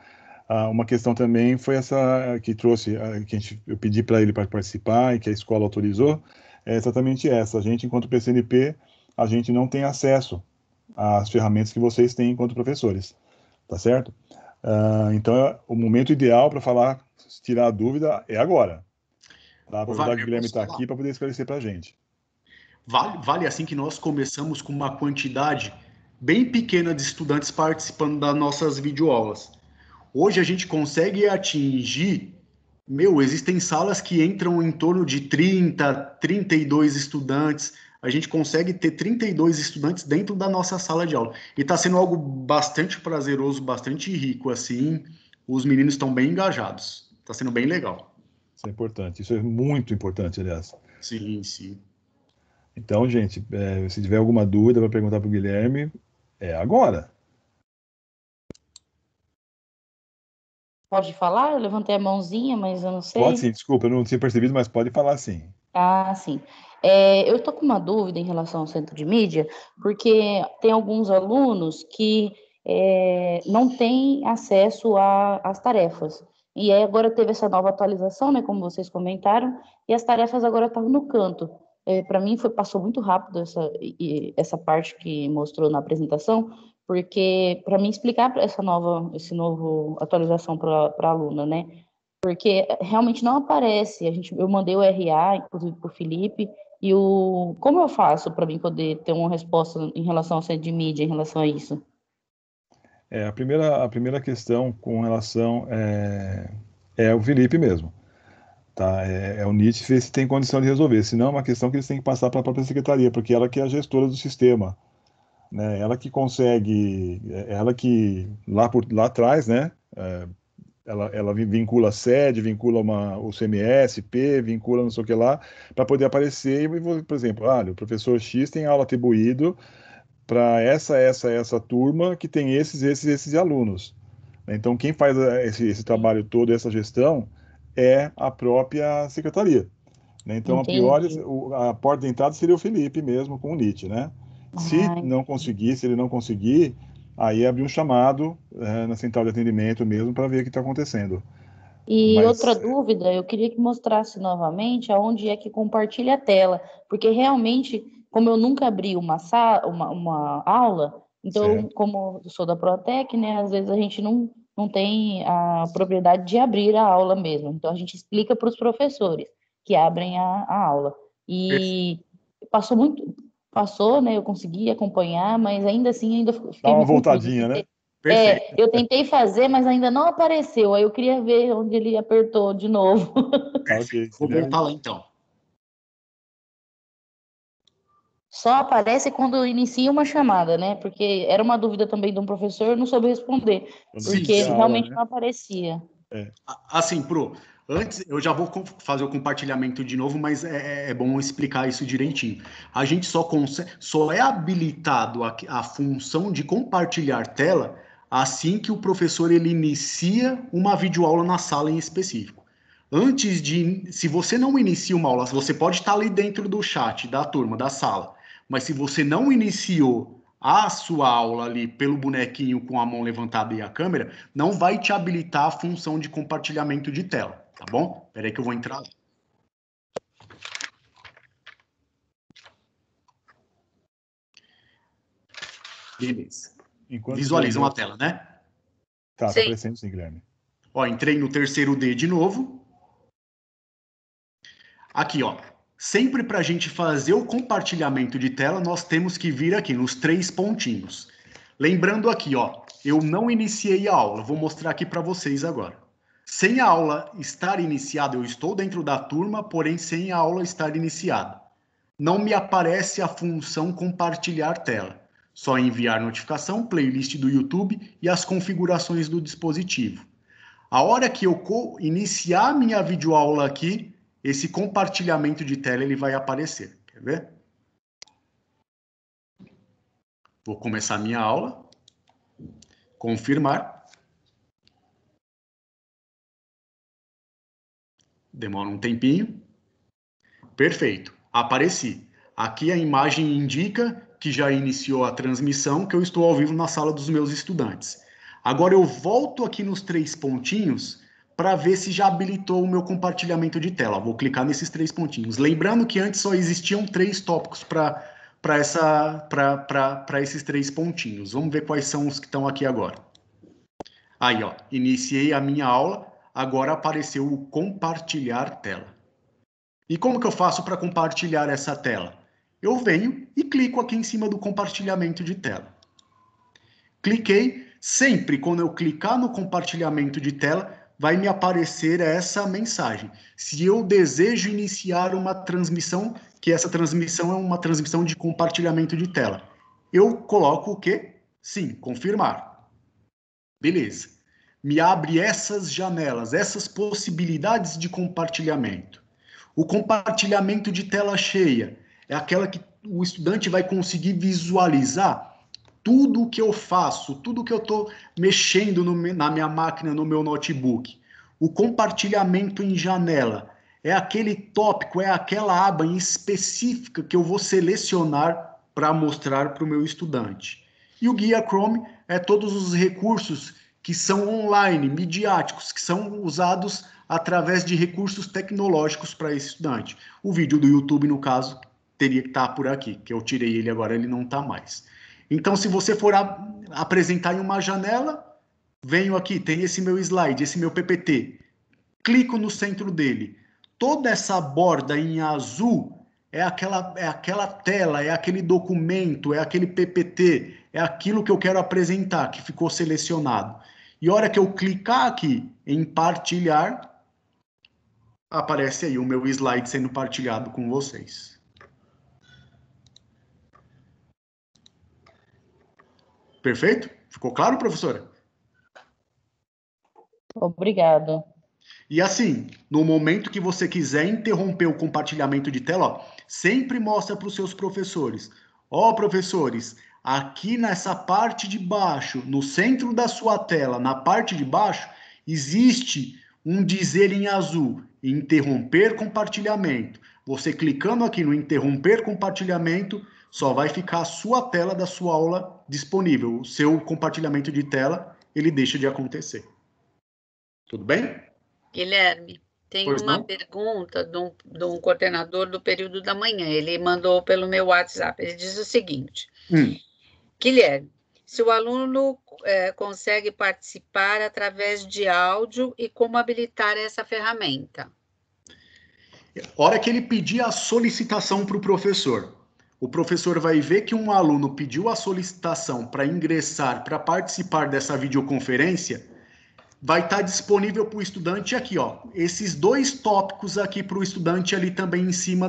[SPEAKER 2] Uma questão também foi essa que trouxe, eu pedi para ele para participar e que a escola autorizou, é exatamente essa. A gente, enquanto PCNP, a gente não tem acesso às ferramentas que vocês têm enquanto professores, tá certo? Então, o momento ideal para falar, tirar a dúvida é agora. Tá? Aproveitar que o Guilherme está aqui para poder esclarecer para a gente.
[SPEAKER 3] Vale assim que nós começamos com uma quantidade bem pequena de estudantes participando das nossas videoaulas. Hoje a gente consegue atingir, existem salas que entram em torno de 30, 32 estudantes. A gente consegue ter 32 estudantes dentro da nossa sala de aula. E está sendo algo bastante prazeroso, bastante rico, assim. Os meninos estão bem engajados. Está sendo bem legal.
[SPEAKER 2] Isso é importante. Isso é muito importante, aliás.
[SPEAKER 3] Sim, sim.
[SPEAKER 2] Então, gente, se tiver alguma dúvida para perguntar para o Guilherme, é agora.
[SPEAKER 5] Pode falar? Eu levantei a mãozinha, mas eu não sei.
[SPEAKER 2] Pode sim, desculpa, eu não tinha percebido, mas pode falar sim.
[SPEAKER 5] Sim. Eu estou com uma dúvida em relação ao centro de mídia, porque tem alguns alunos que não têm acesso às tarefas. E aí agora teve essa nova atualização, né, como vocês comentaram, e as tarefas agora estão no canto. Para mim passou muito rápido essa parte que mostrou na apresentação, porque para mim explicar essa nova atualização para a aluna, né? Porque realmente não aparece. Eu mandei o RA, inclusive, para o Felipe, como eu faço para mim poder ter uma resposta em relação ao centro de mídia, em relação a isso?
[SPEAKER 2] A primeira questão com relação é o Felipe mesmo. Tá? É o NIT ver se tem condição de resolver. Senão é uma questão que eles têm que passar para a própria secretaria, porque ela que é a gestora do sistema. Né? Ela que consegue, ela que lá atrás, né? Ela vincula a sede, vincula o CMS, P, vincula não sei o que lá, para poder aparecer, por exemplo, olha, o professor X tem aula atribuído para essa turma que tem esses alunos. Então, quem faz esse trabalho todo, essa gestão, é a própria secretaria. Né? Então, a priori,
[SPEAKER 5] Entendi.
[SPEAKER 2] a porta de entrada seria o Felipe mesmo, com o NIT, né? Se ele não conseguir, aí abrir um chamado na central de atendimento mesmo para ver o que está acontecendo.
[SPEAKER 5] E outra
[SPEAKER 2] Mas,
[SPEAKER 5] dúvida, eu queria que mostrasse novamente aonde é que compartilha a tela, porque realmente, como eu nunca abri uma aula, então,
[SPEAKER 2] certo.
[SPEAKER 5] como eu sou da Protec, né, às vezes a gente não tem a propriedade de abrir a aula mesmo. Então, a gente explica para os professores que abrem a aula. E passou, né, eu consegui acompanhar, mas ainda assim, ainda
[SPEAKER 2] Dá
[SPEAKER 5] fiquei
[SPEAKER 2] uma
[SPEAKER 5] meio confusa.
[SPEAKER 2] voltadinha, né?
[SPEAKER 3] Perfeito.
[SPEAKER 5] Eu tentei fazer, mas ainda não apareceu. Aí eu queria ver onde ele apertou de novo.
[SPEAKER 2] Tá, ok.
[SPEAKER 3] Vou voltar lá então.
[SPEAKER 5] Só aparece quando inicia uma chamada, né? Porque era uma dúvida também de um professor, eu não soube responder,
[SPEAKER 2] Quando
[SPEAKER 3] Sim,
[SPEAKER 5] porque
[SPEAKER 2] inicia a
[SPEAKER 3] sim.
[SPEAKER 2] aula,
[SPEAKER 5] realmente
[SPEAKER 2] né?
[SPEAKER 5] não aparecia.
[SPEAKER 3] Assim, antes eu já vou fazer o compartilhamento de novo, mas é bom explicar isso direitinho. A gente só é habilitado a função de compartilhar tela assim que o professor ele inicia uma videoaula na sala em específico. Se você não inicia uma aula, você pode estar ali dentro do chat da turma, da sala, mas se você não iniciou a sua aula ali pelo bonequinho com a mão levantada e a câmera, não vai te habilitar a função de compartilhamento de tela, tá bom? Espera aí que eu vou entrar lá. Beleza.
[SPEAKER 2] Enquanto o
[SPEAKER 3] Visualizam a
[SPEAKER 2] Guilherme...
[SPEAKER 3] tela, né?
[SPEAKER 2] Tá
[SPEAKER 1] Sim.
[SPEAKER 2] aparecendo sim, Guilherme.
[SPEAKER 3] Ó, entrei no terceiro D de novo. Aqui, ó. Sempre para a gente fazer o compartilhamento de tela, nós temos que vir aqui nos 3 pontinhos. Lembrando aqui, ó, eu não iniciei a aula. Vou mostrar aqui para vocês agora. Sem a aula estar iniciada, eu estou dentro da turma, porém sem a aula estar iniciada. Não me aparece a função compartilhar tela. Só enviar notificação, playlist do YouTube e as configurações do dispositivo. A hora que eu iniciar minha videoaula aqui, esse compartilhamento de tela ele vai aparecer. Quer ver? Vou começar minha aula. Confirmar. Demora um tempinho. Perfeito. Apareci. Aqui a imagem indica que já iniciou a transmissão, que eu estou ao vivo na sala dos meus estudantes. Agora eu volto aqui nos 3 pontinhos para ver se já habilitou o meu compartilhamento de tela. Vou clicar nesses 3 pontinhos. Lembrando que antes só existiam 3 tópicos para esses 3 pontinhos. Vamos ver quais são os que estão aqui agora. Aí, ó, iniciei a minha aula, agora apareceu o compartilhar tela. E como que eu faço para compartilhar essa tela? Eu venho e clico aqui em cima do compartilhamento de tela. Cliquei, sempre quando eu clicar no compartilhamento de tela, vai me aparecer essa mensagem. Se eu desejo iniciar uma transmissão, que essa transmissão é uma transmissão de compartilhamento de tela. Eu coloco o quê? Sim, confirmar. Beleza. Me abre essas janelas, essas possibilidades de compartilhamento. O compartilhamento de tela cheia é aquela que o estudante vai conseguir visualizar tudo o que eu faço, tudo o que eu estou mexendo na minha máquina, no meu notebook. O compartilhamento em janela é aquele tópico, é aquela aba em específica que eu vou selecionar para mostrar para o meu estudante. E o guia Chrome é todos os recursos que são online, midiáticos, que são usados através de recursos tecnológicos para esse estudante. O vídeo do YouTube, no caso, teria que estar por aqui, que eu tirei ele agora, ele não está mais. Então, se você for apresentar em uma janela, venho aqui, tem esse meu slide, esse meu PPT. Clico no centro dele. Toda essa borda em azul é aquela tela, é aquele documento, é aquele PPT, é aquilo que eu quero apresentar, que ficou selecionado. E a hora que eu clicar aqui em partilhar, aparece aí o meu slide sendo partilhado com vocês. Perfeito? Ficou claro, professora?
[SPEAKER 5] Obrigado.
[SPEAKER 3] E assim, no momento que você quiser interromper o compartilhamento de tela, ó, sempre mostra para os seus professores. Ó, professores, aqui nessa parte de baixo, no centro da sua tela, na parte de baixo, existe um dizer em azul, interromper compartilhamento. Você clicando aqui no interromper compartilhamento, só vai ficar a sua tela da sua aula disponível. O seu compartilhamento de tela, ele deixa de acontecer. Tudo bem?
[SPEAKER 1] Guilherme, tem
[SPEAKER 3] Pois
[SPEAKER 1] uma
[SPEAKER 3] não?
[SPEAKER 1] pergunta de um coordenador do período da manhã. Ele mandou pelo meu WhatsApp. Ele diz o seguinte: Guilherme, se o aluno consegue participar através de áudio e como habilitar essa ferramenta?
[SPEAKER 3] Hora que ele pedir a solicitação para o professor vai ver que um aluno pediu a solicitação para ingressar, para participar dessa videoconferência, vai estar disponível para o estudante aqui, ó. Esses 2 tópicos aqui para o estudante ali também em cima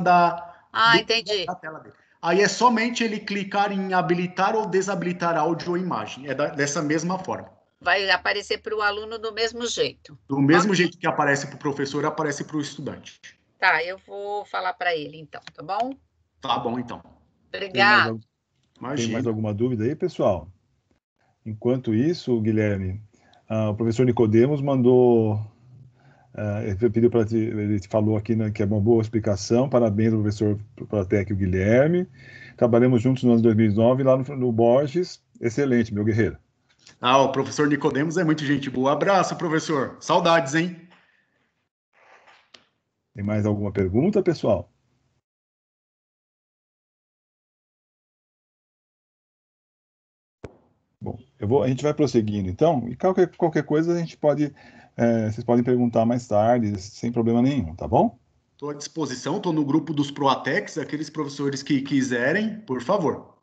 [SPEAKER 1] Entendi.
[SPEAKER 3] da tela dele. Aí é somente ele clicar em habilitar ou desabilitar áudio ou imagem. É dessa mesma forma.
[SPEAKER 1] Vai aparecer para o aluno do mesmo jeito.
[SPEAKER 3] Do mesmo jeito que aparece para o professor, aparece para o estudante.
[SPEAKER 1] Tá, eu vou falar para ele então, tá bom?
[SPEAKER 3] Tá bom, então.
[SPEAKER 2] Tem mais,
[SPEAKER 1] Obrigada.
[SPEAKER 2] tem mais alguma dúvida aí, pessoal? Enquanto isso, Guilherme, o professor Nicodemos mandou, ele pediu para ele falou aqui, né, que é uma boa explicação. Parabéns ao professor Pratec e o Guilherme. Trabalhamos juntos no ano 2009 lá no Borges. Excelente, meu guerreiro.
[SPEAKER 3] O professor Nicodemos é muito gente boa. Abraço, professor. Saudades, hein?
[SPEAKER 2] Tem mais alguma pergunta, pessoal? Bom, a gente vai prosseguindo, então, e qualquer coisa a gente pode, vocês podem perguntar mais tarde, sem problema nenhum, tá bom?
[SPEAKER 3] Estou à disposição, estou no grupo dos Proatecs, aqueles professores que quiserem, por favor.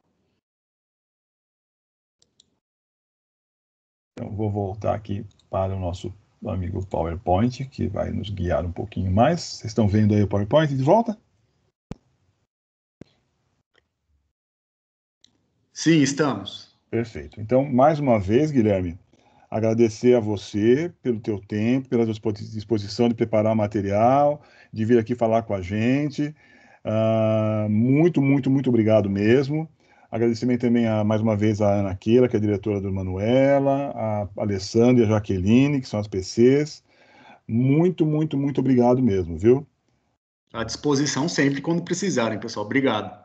[SPEAKER 2] Então, vou voltar aqui para o nosso amigo PowerPoint, que vai nos guiar um pouquinho mais. Vocês estão vendo aí o PowerPoint de volta?
[SPEAKER 3] Sim, estamos.
[SPEAKER 2] Perfeito. Então, mais uma vez, Guilherme, agradecer a você pelo teu tempo, pela tua disposição de preparar o material, de vir aqui falar com a gente. Muito, muito, muito obrigado mesmo. Agradecimento também mais uma vez a Ana Keila, que é a diretora do Manuela, a Alessandra e a Jaqueline, que são as PCs. Muito, muito, muito obrigado mesmo, viu?
[SPEAKER 3] À disposição sempre quando precisarem, pessoal. Obrigado.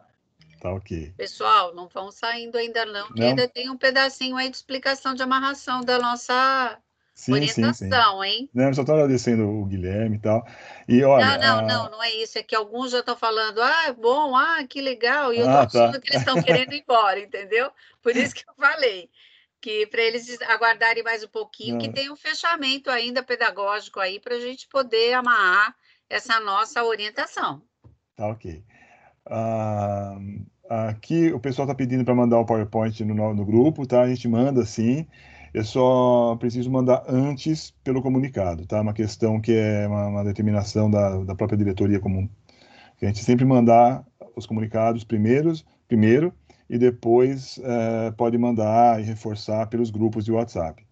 [SPEAKER 2] Tá ok.
[SPEAKER 1] Pessoal, não vão saindo ainda não, que
[SPEAKER 2] Não?
[SPEAKER 1] ainda tem um pedacinho aí de explicação de amarração da nossa
[SPEAKER 2] Sim, sim, sim.
[SPEAKER 1] orientação, hein?
[SPEAKER 2] Não, eu só estou agradecendo o Guilherme e tal. E olha.
[SPEAKER 1] Não é isso. É que alguns já estão falando, é bom, que legal. E eu estou
[SPEAKER 2] Tá.
[SPEAKER 1] achando que eles estão querendo ir embora, entendeu? Por isso que eu falei. Que para eles aguardarem mais um pouquinho, que tem um fechamento ainda pedagógico aí para a gente poder amarrar essa nossa orientação.
[SPEAKER 2] Tá ok. Aqui o pessoal está pedindo para mandar o PowerPoint no grupo, tá? A gente manda sim. Eu só preciso mandar antes pelo comunicado, tá? Uma questão que é uma determinação da própria diretoria comum. Que a gente sempre mandar os comunicados primeiro e depois pode mandar e reforçar pelos grupos de WhatsApp,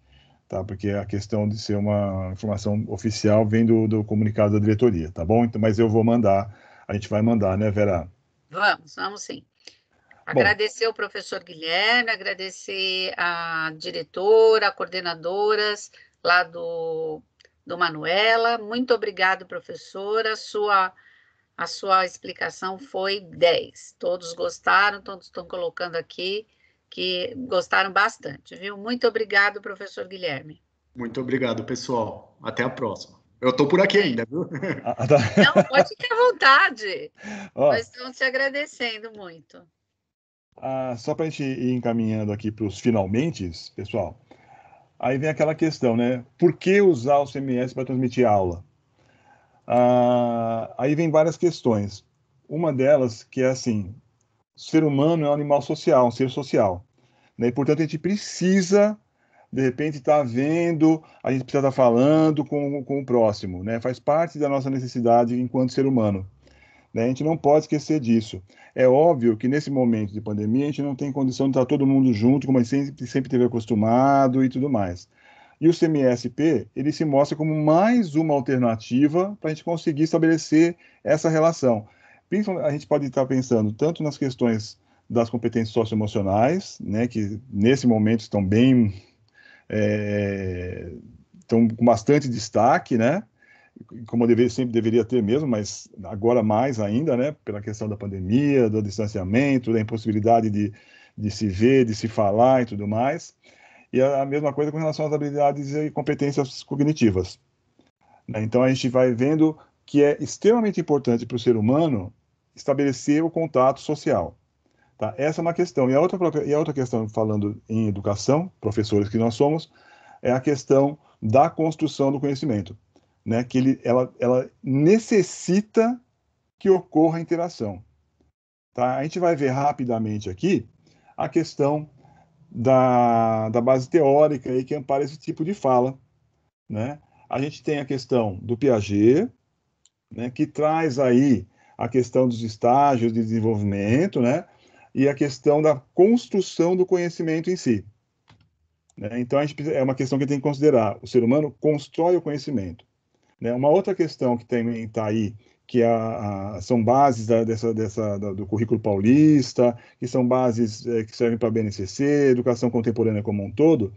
[SPEAKER 2] tá? Porque a questão de ser uma informação oficial vem do comunicado da diretoria, tá bom? Então, mas eu vou mandar, a gente vai mandar, né, Vera?
[SPEAKER 1] Vamos sim. Agradecer o professor Guilherme, agradecer a diretora, coordenadoras lá do Manuela. Muito obrigado, professora. A sua explicação foi 10. Todos gostaram, todos estão colocando aqui que gostaram bastante, viu? Muito obrigado, professor Guilherme.
[SPEAKER 3] Muito obrigado, pessoal. Até a próxima. Eu estou por aqui ainda, viu?
[SPEAKER 2] Tá.
[SPEAKER 1] Não, pode ficar à vontade.
[SPEAKER 2] Ó,
[SPEAKER 1] Nós estamos te agradecendo muito.
[SPEAKER 2] só para a gente ir encaminhando aqui para os finalmente, pessoal, aí vem aquela questão, né? Por que usar o CMS para transmitir aula? Aí vem várias questões. Uma delas que é assim, o ser humano é um animal social, um ser social, né? E, portanto, a gente precisa, de repente, estar vendo, a gente precisa estar falando com o próximo, né? Faz parte da nossa necessidade enquanto ser humano, né? A gente não pode esquecer disso. É óbvio que nesse momento de pandemia a gente não tem condição de estar todo mundo junto, como a gente sempre teve acostumado e tudo mais. E o CMSP, ele se mostra como mais uma alternativa para a gente conseguir estabelecer essa relação. Principalmente, a gente pode estar pensando tanto nas questões das competências socioemocionais, né, que nesse momento estão bem, estão com bastante destaque, né, como sempre deveria ter mesmo, mas agora mais ainda, né, pela questão da pandemia, do distanciamento, da impossibilidade de se ver, de se falar e tudo mais. E a mesma coisa com relação às habilidades e competências cognitivas, né? Então a gente vai vendo que é extremamente importante para o ser humano estabelecer o contato social. Tá? Essa é uma questão. E a outra questão, falando em educação, professores que nós somos, é a questão da construção do conhecimento, né? Que ela necessita que ocorra interação. Tá? A gente vai ver rapidamente aqui a questão da base teórica aí que ampara esse tipo de fala, né? A gente tem a questão do Piaget, né, que traz aí a questão dos estágios de desenvolvimento, né, e a questão da construção do conhecimento em si, né? Então, é uma questão que tem que considerar. O ser humano constrói o conhecimento, né? Uma outra questão que também está aí, que são bases do currículo paulista, que são bases que servem para a BNCC, educação contemporânea como um todo,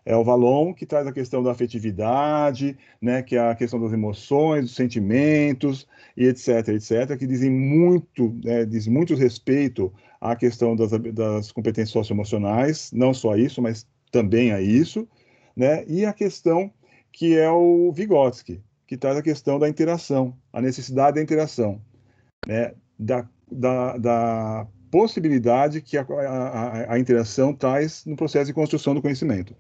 [SPEAKER 2] é o Vallon, que traz a questão da afetividade, né, que é a questão das emoções, dos sentimentos, e etc., que dizem muito, diz muito respeito à questão das competências socioemocionais, não só isso, mas também a isso, né, e a questão que é o Vygotsky, que traz a questão da interação, a necessidade da interação, né, da possibilidade que a interação traz no processo de construção do conhecimento.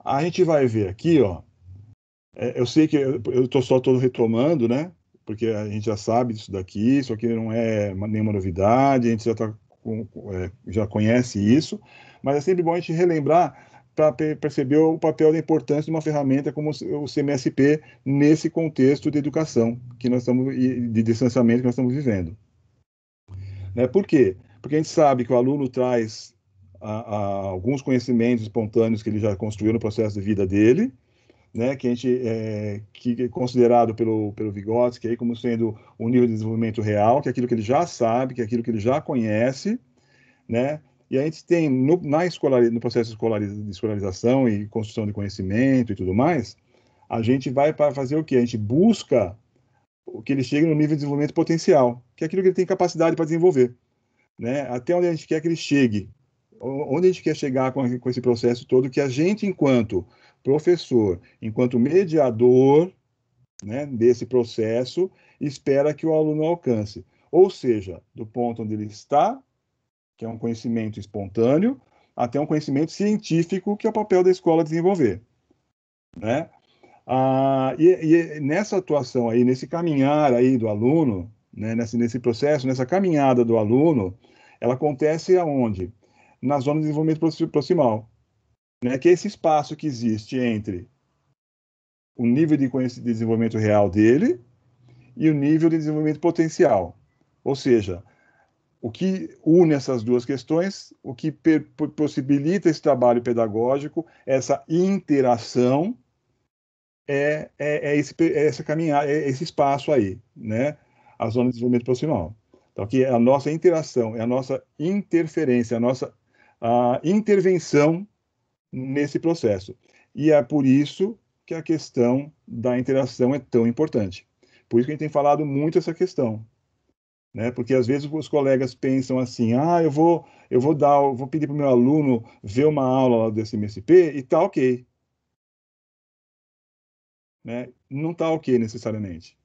[SPEAKER 2] A gente vai ver aqui, ó, eu sei que eu só estou retomando, né, porque a gente já sabe disso daqui, isso aqui não é nenhuma novidade, a gente já conhece isso, mas é sempre bom a gente relembrar para perceber o papel da importância de uma ferramenta como o CMSP nesse contexto de educação que nós estamos, de distanciamento que nós estamos vivendo. Né? Por quê? Porque a gente sabe que o aluno traz alguns conhecimentos espontâneos que ele já construiu no processo de vida dele, né, que a gente que é considerado pelo Vygotsky aí como sendo um nível de desenvolvimento real, que é aquilo que ele já sabe, que é aquilo que ele já conhece, né? E a gente tem no processo de escolarização e construção de conhecimento e tudo mais, a gente vai para fazer o quê? A gente busca o que ele chegue no nível de desenvolvimento potencial, que é aquilo que ele tem capacidade para desenvolver, né? Até onde a gente quer que ele chegue, onde a gente quer chegar com esse processo todo, que a gente, enquanto professor, enquanto mediador, né, desse processo, espera que o aluno alcance. Ou seja, do ponto onde ele está, que é um conhecimento espontâneo, até um conhecimento científico, que é o papel da escola desenvolver, né? E nessa atuação aí, nesse caminhar aí do aluno, né, nesse processo, nessa caminhada do aluno, ela acontece aonde? Na zona de desenvolvimento proximal, né, que é esse espaço que existe entre o nível de desenvolvimento real dele e o nível de desenvolvimento potencial. Ou seja, o que une essas duas questões, o que possibilita esse trabalho pedagógico, essa interação, essa caminhada, esse espaço aí, né? A zona de desenvolvimento proximal. Então, aqui é a nossa interação, é a nossa interferência, a intervenção nesse processo. E é por isso que a questão da interação é tão importante. Por isso que a gente tem falado muito essa questão, né? Porque às vezes os colegas pensam assim: eu vou pedir para o meu aluno ver uma aula lá do SMSP e tá ok, né? Não tá ok necessariamente,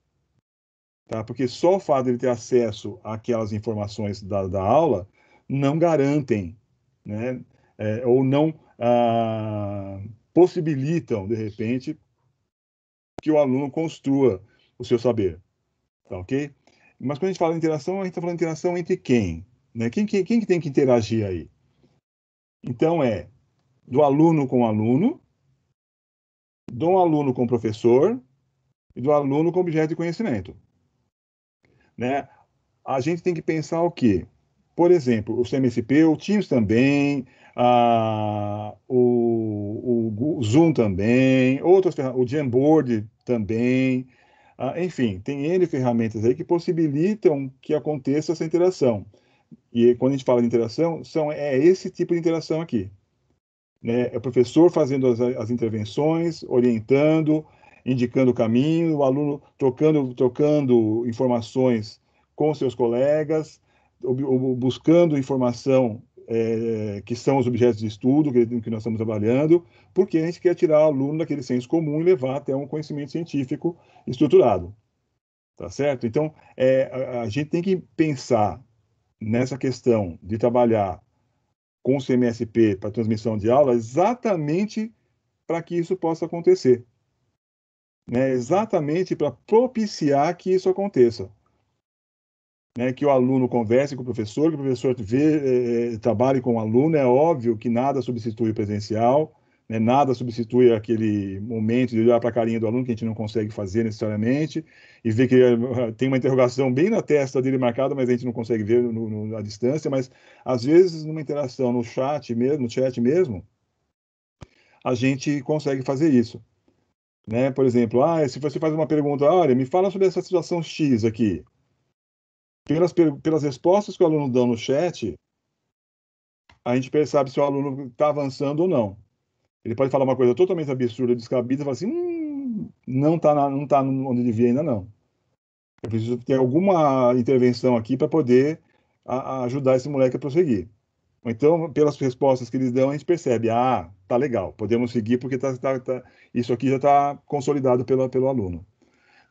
[SPEAKER 2] tá? Porque só o fato de ele ter acesso àquelas informações da aula não garantem, né? Ou não possibilitam, de repente, que o aluno construa o seu saber, tá ok? Mas quando a gente fala de interação, a gente está falando de interação entre quem? Né? Quem que tem que interagir aí? Então, do aluno com o aluno, do aluno com o professor e do aluno com objeto de conhecimento, né? A gente tem que pensar o quê? por exemplo, o CMSP, o Teams também, o Zoom também, o Jamboard também, enfim, tem N ferramentas aí que possibilitam que aconteça essa interação. E quando a gente fala de interação, é esse tipo de interação aqui, né? É o professor fazendo as intervenções, orientando, indicando o caminho, o aluno trocando informações com seus colegas, buscando informação que são os objetos de estudo que nós estamos trabalhando, porque a gente quer tirar o aluno daquele senso comum e levar até um conhecimento científico estruturado, tá certo? Então, a gente tem que pensar nessa questão de trabalhar com o CMSP para transmissão de aula exatamente para que isso possa acontecer, né? Exatamente para propiciar que isso aconteça, né? Que o aluno converse com o professor, que o professor trabalhe com o aluno. É óbvio que nada substitui o presencial, né? Nada substitui aquele momento de olhar para a carinha do aluno que a gente não consegue fazer necessariamente e ver que tem uma interrogação bem na testa dele marcada, mas a gente não consegue ver à distância. Mas às vezes numa interação no chat mesmo, a gente consegue fazer isso, né? Por exemplo, se você faz uma pergunta, olha, me fala sobre essa situação X aqui. Pelas respostas que o aluno dá no chat, a gente percebe se o aluno está avançando ou não. Ele pode falar uma coisa totalmente absurda, descabida, e falar assim, não está onde devia ainda não. Eu preciso ter alguma intervenção aqui para poder ajudar esse moleque a prosseguir. Então, pelas respostas que eles dão, a gente percebe, tá legal, podemos seguir porque isso aqui já está consolidado pelo aluno.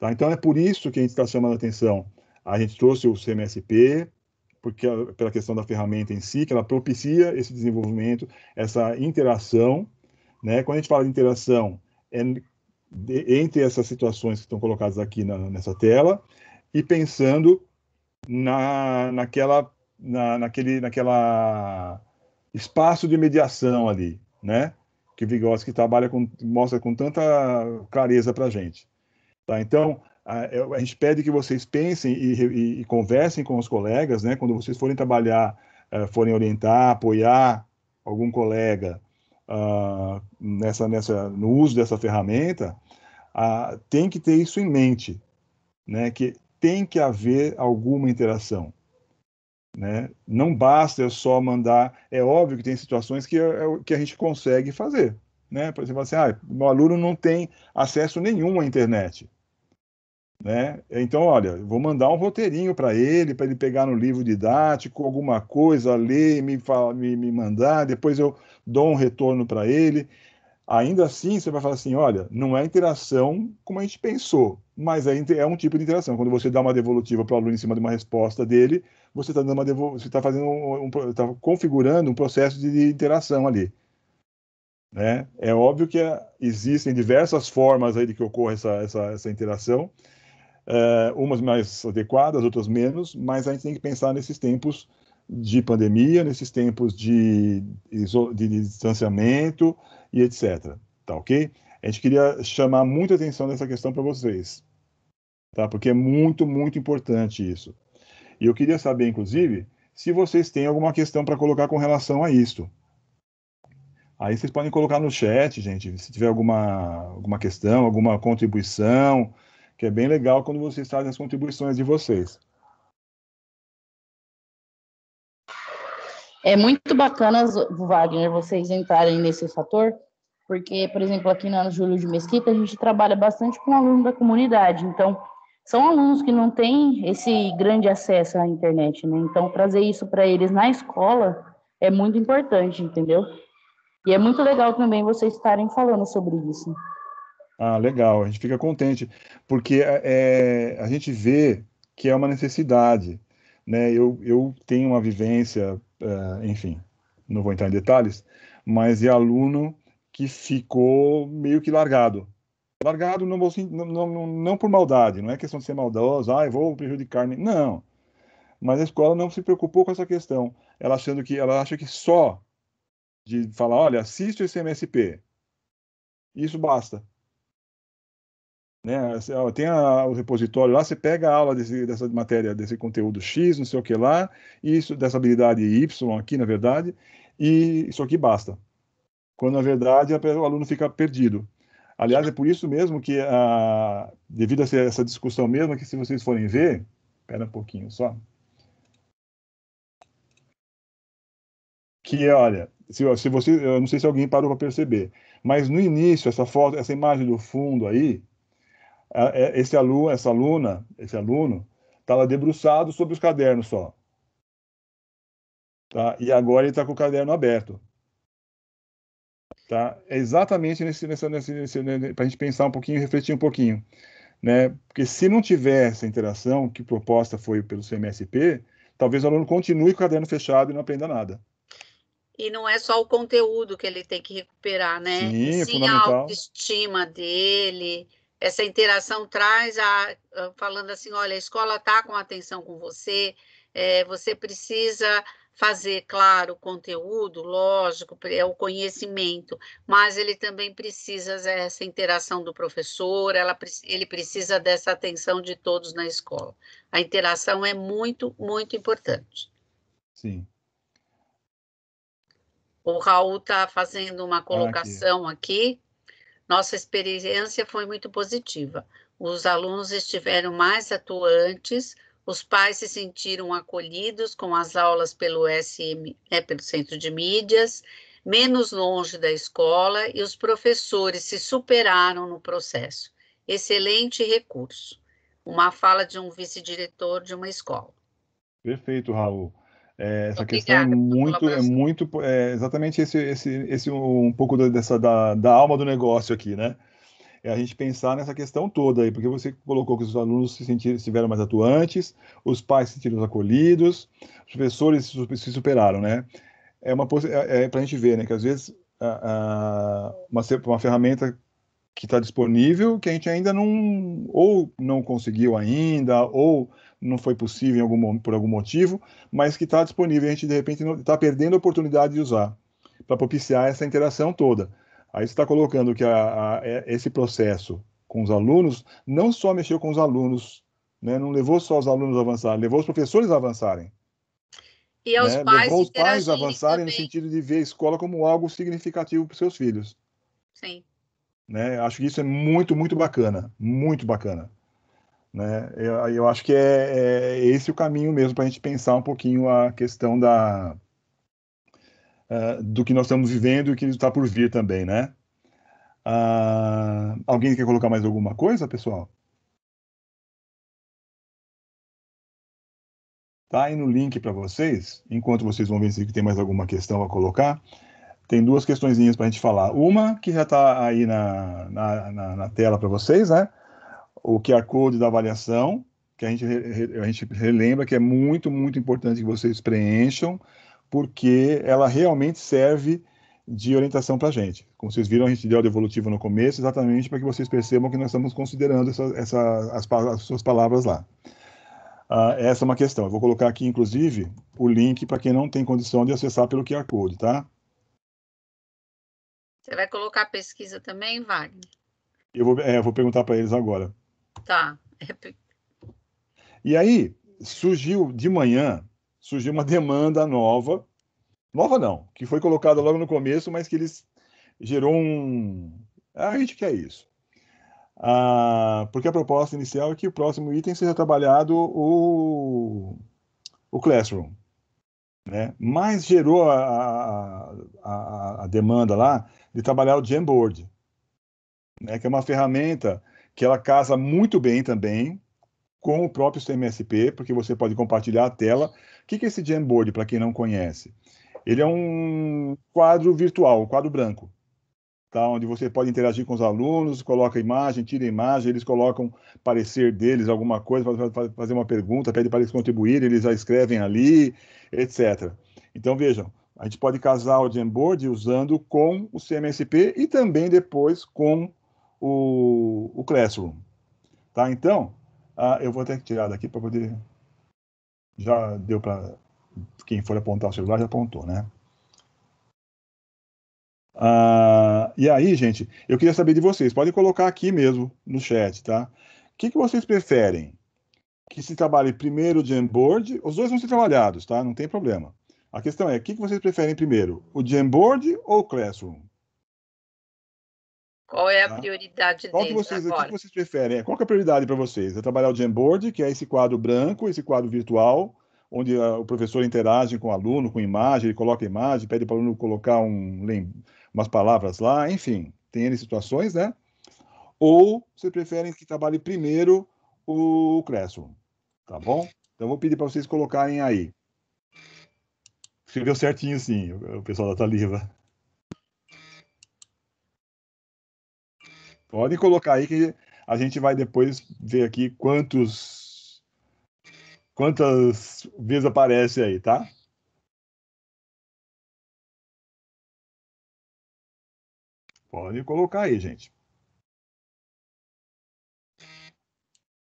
[SPEAKER 2] Tá? Então, é por isso que a gente está chamando a atenção. A gente trouxe o CMSP, pela questão da ferramenta em si, que ela propicia esse desenvolvimento, essa interação, né? Quando a gente fala de interação, entre essas situações que estão colocadas aqui nessa tela, e pensando naquela espaço de mediação ali, né? Que o Vygotsky mostra com tanta clareza para a gente. Tá? Então, a gente pede que vocês pensem e conversem com os colegas, né? Quando vocês forem trabalhar, forem orientar, apoiar algum colega no uso dessa ferramenta, tem que ter isso em mente, né? Que tem que haver alguma interação, né? Não basta eu só mandar. É óbvio que tem situações que a gente consegue fazer, né? Por exemplo, assim, meu aluno não tem acesso nenhum à internet, né? Então, olha, vou mandar um roteirinho para ele pegar no livro didático, alguma coisa, ler, me mandar, depois eu dou um retorno para ele. Ainda assim, você vai falar assim, olha, não é interação como a gente pensou, mas é um tipo de interação. Quando você dá uma devolutiva para o aluno em cima de uma resposta dele, você está dando você está fazendo tá configurando um processo de interação ali, né? É óbvio que existem diversas formas aí de que ocorra essa interação, umas mais adequadas, outras menos, mas a gente tem que pensar nesses tempos de pandemia, nesses tempos de distanciamento e etc. Tá ok? A gente queria chamar muita atenção nessa questão para vocês, tá? Porque é muito, muito importante isso. E eu queria saber, inclusive, se vocês têm alguma questão para colocar com relação a isso. Aí vocês podem colocar no chat, gente, se tiver alguma questão, alguma contribuição, que é bem legal quando vocês trazem as contribuições de vocês.
[SPEAKER 5] É muito bacana, Wagner, vocês entrarem nesse fator, porque, por exemplo, aqui na Júlio de Mesquita, a gente trabalha bastante com alunos da comunidade, então, são alunos que não têm esse grande acesso à internet, né? Então, trazer isso para eles na escola é muito importante, entendeu? E é muito legal também vocês estarem falando sobre isso.
[SPEAKER 2] Legal, a gente fica contente, porque a gente vê que é uma necessidade, né? Eu tenho uma vivência, enfim, não vou entrar em detalhes, mas é aluno que ficou meio que largado. Largado não por maldade, não é questão de ser maldoso, eu vou prejudicar. Não, mas a escola não se preocupou com essa questão. Ela acha que só de falar, olha, assiste esse MSP, isso basta. né? Tem o repositório lá, você pega a aula dessa matéria, desse conteúdo X, não sei o que lá, isso, dessa habilidade Y aqui, na verdade, e isso aqui basta. Quando, na verdade, o aluno fica perdido.
[SPEAKER 1] E
[SPEAKER 2] Aliás, é por isso mesmo que, devido a essa discussão mesmo, que se vocês forem ver, espera um pouquinho só, que olha, se você, eu não sei se alguém parou para perceber, mas no início, essa foto, essa imagem do fundo aí, esse aluno, estava debruçado sobre os cadernos só, tá? E agora ele está com o caderno aberto, tá? É exatamente para a gente pensar um pouquinho, refletir um pouquinho, né? Porque se não tiver essa interação que proposta foi pelo CMSP, talvez o aluno continue com o caderno fechado e não aprenda nada.
[SPEAKER 1] E não é só o conteúdo que ele tem que recuperar, né? E
[SPEAKER 2] Sim, é
[SPEAKER 1] sim a
[SPEAKER 2] fundamental.
[SPEAKER 1] autoestima dele. Essa interação traz falando assim, olha, a escola está com atenção com você, você precisa fazer, claro, o conteúdo, lógico, é o conhecimento, mas ele também precisa dessa interação do professor, ele precisa dessa atenção de todos na escola. A interação é muito, muito importante.
[SPEAKER 2] Sim.
[SPEAKER 1] O Raul está fazendo uma
[SPEAKER 2] Aqui.
[SPEAKER 1] colocação aqui. Nossa experiência foi muito positiva. Os alunos estiveram mais atuantes, os pais se sentiram acolhidos com as aulas pelo pelo Centro de Mídias, menos longe da escola, e os professores se superaram no processo. Excelente recurso. Uma fala de um vice-diretor de uma escola.
[SPEAKER 2] Perfeito, Raul. Essa questão
[SPEAKER 1] Obrigada pela colaboração.
[SPEAKER 2] exatamente esse um pouco da alma do negócio aqui, né? É a gente pensar nessa questão toda aí, porque você colocou que os alunos estiveram mais atuantes, os pais se sentiram acolhidos, os professores se superaram, né? Para a gente ver, né, que às vezes uma ferramenta que está disponível, que a gente ainda não, ou não conseguiu ainda, ou não foi possível por algum motivo, mas que está disponível e a gente, de repente, está perdendo a oportunidade de usar, para propiciar essa interação toda. Aí você está colocando que esse processo com os alunos não só mexeu com os alunos, né, não levou só os alunos a avançarem, levou os professores a avançarem,
[SPEAKER 1] E aos
[SPEAKER 2] né,
[SPEAKER 1] pais
[SPEAKER 2] levou os pais a
[SPEAKER 1] interagirem
[SPEAKER 2] avançarem no
[SPEAKER 1] também.
[SPEAKER 2] sentido de ver a escola como algo significativo para os seus filhos.
[SPEAKER 1] Sim.
[SPEAKER 2] Né? Acho que isso é muito, muito bacana, né? Eu acho que é esse o caminho mesmo para a gente pensar um pouquinho a questão do que nós estamos vivendo e o que está por vir também, né? Alguém quer colocar mais alguma coisa, pessoal? Tá aí no link para vocês, enquanto vocês vão ver se tem mais alguma questão a colocar. Tem duas questõezinhas para a gente falar. Uma que já está aí na tela para vocês, né? O QR Code da avaliação, que a gente relembra que é muito, muito importante que vocês preencham, porque ela realmente serve de orientação para a gente. Como vocês viram, a gente deu a devolutiva no começo, exatamente para que vocês percebam que nós estamos considerando as suas palavras lá. Essa é uma questão. Eu vou colocar aqui, inclusive, o link para quem não tem condição de acessar pelo QR Code, tá?
[SPEAKER 1] Você vai colocar a pesquisa também, Wagner?
[SPEAKER 2] Eu vou perguntar para eles agora.
[SPEAKER 1] Tá.
[SPEAKER 2] E aí, de manhã, surgiu uma demanda nova não, que foi colocada logo no começo, mas que eles gerou um. A gente quer isso. Porque a proposta inicial é que o próximo item seja trabalhado o Classroom, né? Mas gerou a demanda lá de trabalhar o Jamboard, né? Que é uma ferramenta que ela casa muito bem também com o próprio CMSP, porque você pode compartilhar a tela. O que é esse Jamboard, para quem não conhece? Ele é um quadro virtual, um quadro branco, tá? Onde você pode interagir com os alunos, coloca imagem, tira imagem, eles colocam parecer deles, alguma coisa, fazer uma pergunta, pede para eles contribuírem, eles já escrevem ali, etc. Então, vejam, a gente pode casar o Jamboard usando com o CMSP e também depois com o Classroom, tá? Então, eu vou ter que tirar daqui para poder... Já deu para... Quem for apontar o celular já apontou, né? E aí, gente, eu queria saber de vocês. Podem colocar aqui mesmo no chat, tá? O que vocês preferem? Que se trabalhe primeiro o Jamboard? Os dois vão ser trabalhados, tá? Não tem problema. A questão é, o que vocês preferem primeiro? O Jamboard ou o Classroom?
[SPEAKER 1] Qual é a
[SPEAKER 2] Tá?
[SPEAKER 1] prioridade
[SPEAKER 2] O
[SPEAKER 1] deles
[SPEAKER 2] que
[SPEAKER 1] agora?
[SPEAKER 2] vocês preferem? Qual que é a prioridade para vocês? É trabalhar o Jamboard, que é esse quadro branco, esse quadro virtual, onde o professor interage com o aluno, com imagem, ele coloca imagem, pede para o aluno colocar umas palavras lá, enfim, tem N situações, né? Ou vocês preferem que trabalhe primeiro o Classroom, tá bom? Então, eu vou pedir para vocês colocarem aí. Escreveu certinho, sim, o pessoal da Taliva. Podem colocar aí que a gente vai depois ver aqui quantas vezes aparece aí, tá? Pode colocar aí, gente.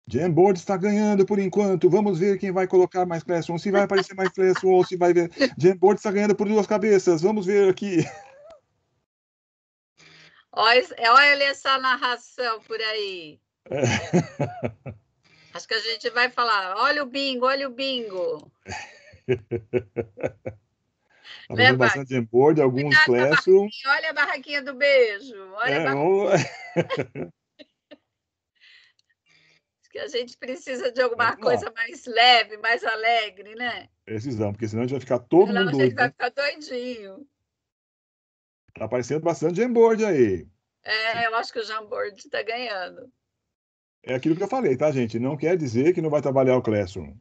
[SPEAKER 2] Jamboard está ganhando por enquanto. Vamos ver quem vai colocar mais Classroom. Se vai aparecer mais Classroom ou se vai ver. Jamboard está ganhando por 2 cabeças. Vamos ver aqui.
[SPEAKER 1] Olha essa narração por aí.
[SPEAKER 2] É.
[SPEAKER 1] Acho que a gente vai falar, olha o bingo, olha o bingo.
[SPEAKER 2] Tá
[SPEAKER 1] Né,
[SPEAKER 2] fazendo
[SPEAKER 1] Wagner?
[SPEAKER 2] bastante Jamboard, alguns
[SPEAKER 1] Cuidado com a
[SPEAKER 2] Classroom.
[SPEAKER 1] barraquinha, olha a barraquinha do beijo. Olha a barraquinha. Que a gente precisa de alguma
[SPEAKER 2] Vamos lá.
[SPEAKER 1] coisa mais leve, mais alegre, né?
[SPEAKER 2] Precisamos, porque senão a gente vai ficar todo
[SPEAKER 1] Senão
[SPEAKER 2] mundo
[SPEAKER 1] a gente
[SPEAKER 2] doido,
[SPEAKER 1] vai
[SPEAKER 2] né?
[SPEAKER 1] ficar doidinho.
[SPEAKER 2] Tá aparecendo bastante Jamboard aí.
[SPEAKER 1] Eu acho que o Jamboard está ganhando.
[SPEAKER 2] É aquilo que eu falei, tá, gente? Não quer dizer que não vai trabalhar o Classroom,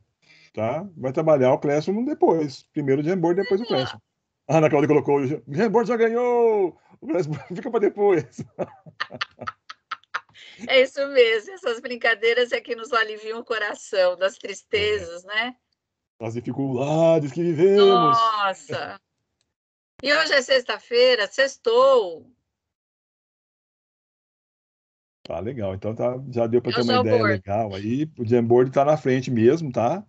[SPEAKER 2] tá? Vai trabalhar o Classroom depois. Primeiro o Jamboard, depois o Classroom. A Ana Cláudia colocou, o Jamboard já ganhou! O Classroom fica para depois.
[SPEAKER 1] É isso mesmo, essas brincadeiras é que nos aliviam o coração das tristezas, né?
[SPEAKER 2] As dificuldades que vivemos.
[SPEAKER 1] Nossa! E hoje é sexta-feira, sextou.
[SPEAKER 2] Tá legal, então tá, já deu para
[SPEAKER 1] É
[SPEAKER 2] ter
[SPEAKER 1] o
[SPEAKER 2] uma ideia
[SPEAKER 1] Jamboard.
[SPEAKER 2] legal aí. O Jamboard tá na frente mesmo, tá?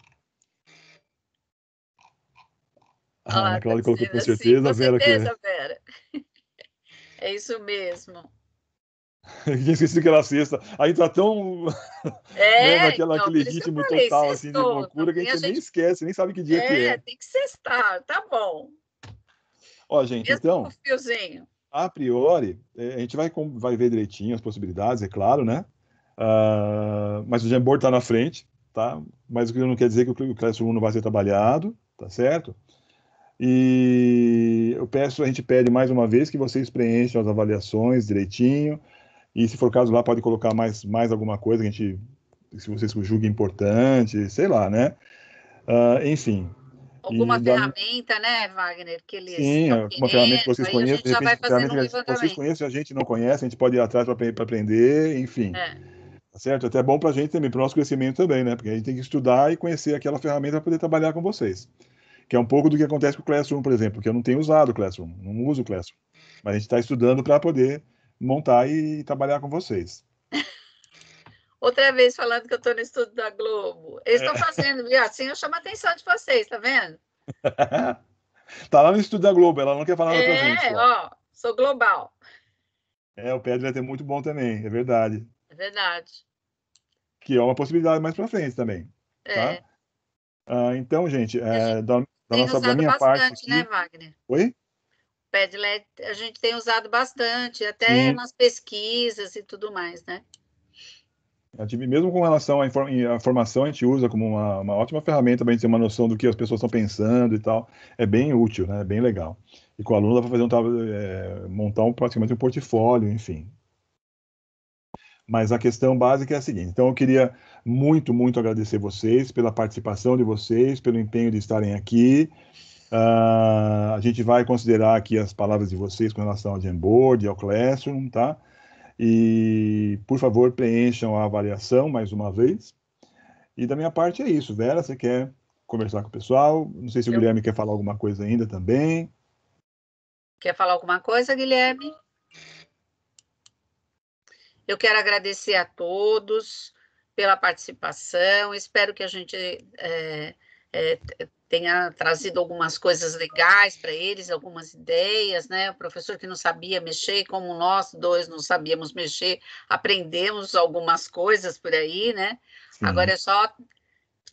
[SPEAKER 1] Olha
[SPEAKER 2] A
[SPEAKER 1] lá,
[SPEAKER 2] Ana
[SPEAKER 1] tá
[SPEAKER 2] Cláudia colocou
[SPEAKER 1] dizendo assim,
[SPEAKER 2] com
[SPEAKER 1] com
[SPEAKER 2] certeza, Vera.
[SPEAKER 1] certeza, Vera. É isso mesmo.
[SPEAKER 2] Esqueci que era sexta. Aí tá tão né,
[SPEAKER 1] Então,
[SPEAKER 2] naquele
[SPEAKER 1] por isso que eu
[SPEAKER 2] ritmo
[SPEAKER 1] falei,
[SPEAKER 2] total assim de
[SPEAKER 1] sextou.
[SPEAKER 2] loucura que a
[SPEAKER 1] Também a
[SPEAKER 2] gente nem
[SPEAKER 1] gente.
[SPEAKER 2] esquece, nem sabe que dia que é.
[SPEAKER 1] Tem que sextar, tá bom.
[SPEAKER 2] Ó, gente,
[SPEAKER 1] Mesmo com
[SPEAKER 2] então,
[SPEAKER 1] o fiozinho.
[SPEAKER 2] a priori, a gente vai ver direitinho as possibilidades, é claro, né? Mas o Jamboard tá na frente, tá? Mas o que não quer dizer que o Classroom não vai ser trabalhado, tá certo? E a gente pede mais uma vez que vocês preencham as avaliações direitinho. E se for o caso lá, pode colocar mais alguma coisa que a gente, se vocês julguem importante, sei lá, né? Enfim.
[SPEAKER 1] Alguma
[SPEAKER 2] E da,
[SPEAKER 1] ferramenta, né, Wagner, que eles
[SPEAKER 2] sim,
[SPEAKER 1] estão
[SPEAKER 2] uma ferramenta que
[SPEAKER 1] querendo,
[SPEAKER 2] vocês
[SPEAKER 1] aí a
[SPEAKER 2] conheçam,
[SPEAKER 1] gente
[SPEAKER 2] de
[SPEAKER 1] já vai
[SPEAKER 2] repente,
[SPEAKER 1] fazendo
[SPEAKER 2] ferramenta
[SPEAKER 1] um
[SPEAKER 2] que vocês
[SPEAKER 1] levantamento.
[SPEAKER 2] conhecem, a gente não conhece, a gente pode ir atrás para aprender, enfim. Tá certo? Até é bom para a gente também, para o nosso crescimento também, né? Porque a gente tem que estudar e conhecer aquela ferramenta para poder trabalhar com vocês. Que é um pouco do que acontece com o Classroom, por exemplo, porque eu não tenho usado o Classroom, não uso o Classroom. Mas a gente está estudando para poder montar e trabalhar com vocês.
[SPEAKER 1] Outra vez falando que eu estou no estúdio da Globo. Eles estão
[SPEAKER 2] É.
[SPEAKER 1] fazendo, viu? Assim eu chamo a atenção de vocês, tá vendo?
[SPEAKER 2] Tá lá no estúdio da Globo, ela não quer falar nada pra gente só.
[SPEAKER 1] Ó, sou global.
[SPEAKER 2] O Pedro vai ter muito bom também, é verdade.
[SPEAKER 1] É verdade.
[SPEAKER 2] Que é uma possibilidade mais pra frente também, tá?
[SPEAKER 1] É.
[SPEAKER 2] Então, gente,
[SPEAKER 1] A gente tem
[SPEAKER 2] da
[SPEAKER 1] usado
[SPEAKER 2] minha parte
[SPEAKER 1] bastante, né,
[SPEAKER 2] aqui.
[SPEAKER 1] Wagner?
[SPEAKER 2] Oi?
[SPEAKER 1] Padlet a gente tem usado bastante, até
[SPEAKER 2] Sim.
[SPEAKER 1] nas pesquisas e tudo mais, né?
[SPEAKER 2] Mesmo com relação à formação, a gente usa como uma ótima ferramenta para a gente ter uma noção do que as pessoas estão pensando e tal. É bem útil, né? É bem legal. E com o aluno dá para montar praticamente um portfólio, enfim. Mas a questão básica é a seguinte. Então, eu queria muito, muito agradecer vocês pela participação de vocês, pelo empenho de estarem aqui. A gente vai considerar aqui as palavras de vocês com relação ao Jamboard e ao Classroom, tá? E, por favor, preencham a avaliação mais uma vez. E da minha parte é isso. Vera, você quer conversar com o pessoal? Não sei se o Guilherme quer falar alguma coisa ainda também.
[SPEAKER 1] Quer falar alguma coisa, Guilherme? Eu quero agradecer a todos pela participação. Espero que a gente tenha trazido algumas coisas legais para eles, algumas ideias, né? O professor que não sabia mexer, como nós dois não sabíamos mexer, aprendemos algumas coisas por aí, né?
[SPEAKER 2] Sim.
[SPEAKER 1] Agora é só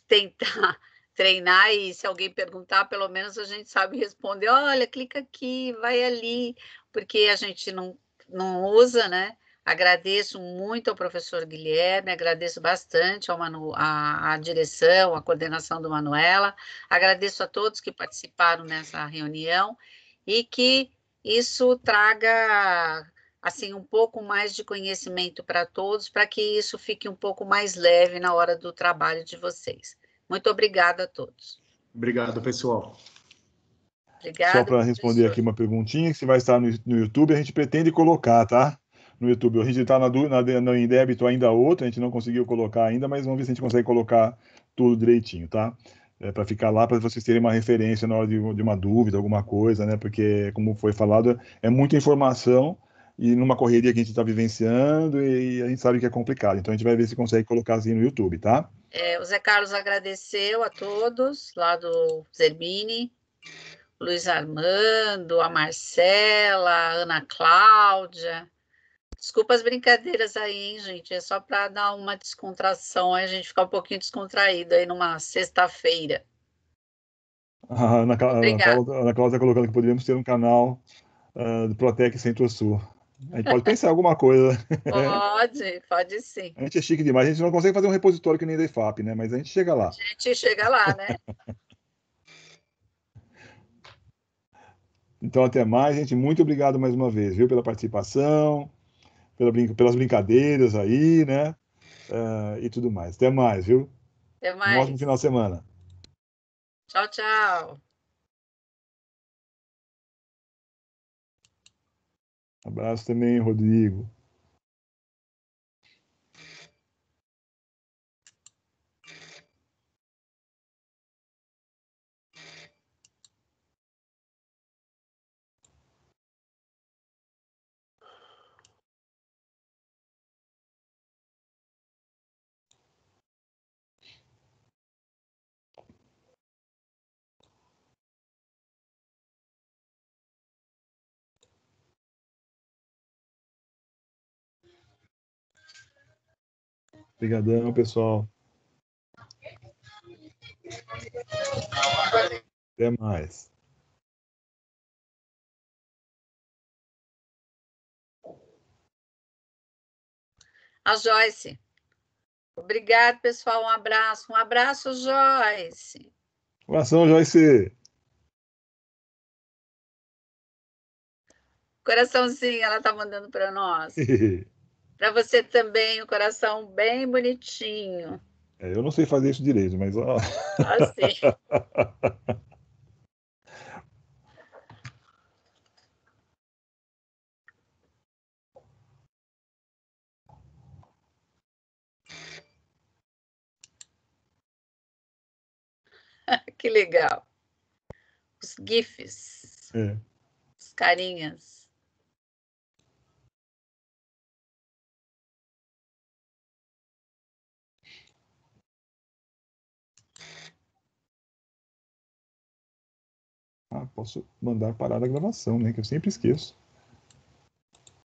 [SPEAKER 1] tentar treinar e se alguém perguntar, pelo menos a gente sabe responder, olha, clica aqui, vai ali, porque a gente não usa, né? Agradeço muito ao professor Guilherme, agradeço bastante à direção, à coordenação do Manuela, agradeço a todos que participaram nessa reunião e que isso traga assim um pouco mais de conhecimento para todos, para que isso fique um pouco mais leve na hora do trabalho de vocês. Muito obrigada a todos.
[SPEAKER 3] Obrigado, pessoal.
[SPEAKER 1] Obrigada,
[SPEAKER 2] Só para responder aqui uma perguntinha, que se vai estar no YouTube, a gente pretende colocar, tá? No YouTube. A gente está em débito ainda outra, a gente não conseguiu colocar ainda, mas vamos ver se a gente consegue colocar tudo direitinho, tá? Para ficar lá, para vocês terem uma referência na hora de uma dúvida, alguma coisa, né? Porque, como foi falado, é muita informação e numa correria que a gente está vivenciando e a gente sabe que é complicado. Então, a gente vai ver se consegue colocar assim no YouTube, tá?
[SPEAKER 1] O Zé Carlos agradeceu a todos, lá do Zerbini, Luiz Armando, a Marcela, a Ana Cláudia. Desculpa as brincadeiras aí, hein, gente? É só para dar uma descontração, aí a gente ficar um pouquinho descontraído aí numa sexta-feira.
[SPEAKER 2] A
[SPEAKER 1] Obrigada.
[SPEAKER 2] Ana Cláudia está colocando que poderíamos ter um canal do Protec Centro-Sul. A gente pode pensar em alguma coisa.
[SPEAKER 1] Pode sim.
[SPEAKER 2] A gente é chique demais, a gente não consegue fazer um repositório que nem da IFAP, né? Mas a gente chega lá.
[SPEAKER 1] A gente chega lá, né?
[SPEAKER 2] Então, até mais, gente. Muito obrigado mais uma vez, viu, pela participação, pelas brincadeiras aí, né? E tudo mais. Até mais, viu?
[SPEAKER 1] Até
[SPEAKER 2] Um ótimo final
[SPEAKER 1] mais.
[SPEAKER 2] de semana.
[SPEAKER 1] Tchau, tchau.
[SPEAKER 2] Abraço também, Rodrigo. Obrigadão, pessoal. Até mais.
[SPEAKER 1] A Joyce. Obrigado, pessoal. Um abraço. Um abraço, Joyce.
[SPEAKER 2] Um abração, Joyce.
[SPEAKER 1] Coraçãozinho, ela tá mandando para nós. Para você também, um coração bem bonitinho.
[SPEAKER 2] Eu não sei fazer isso direito, mas ó.
[SPEAKER 1] Assim. Que legal. Os GIFs. Os carinhas.
[SPEAKER 2] Posso mandar parar a gravação, né? Que eu sempre esqueço.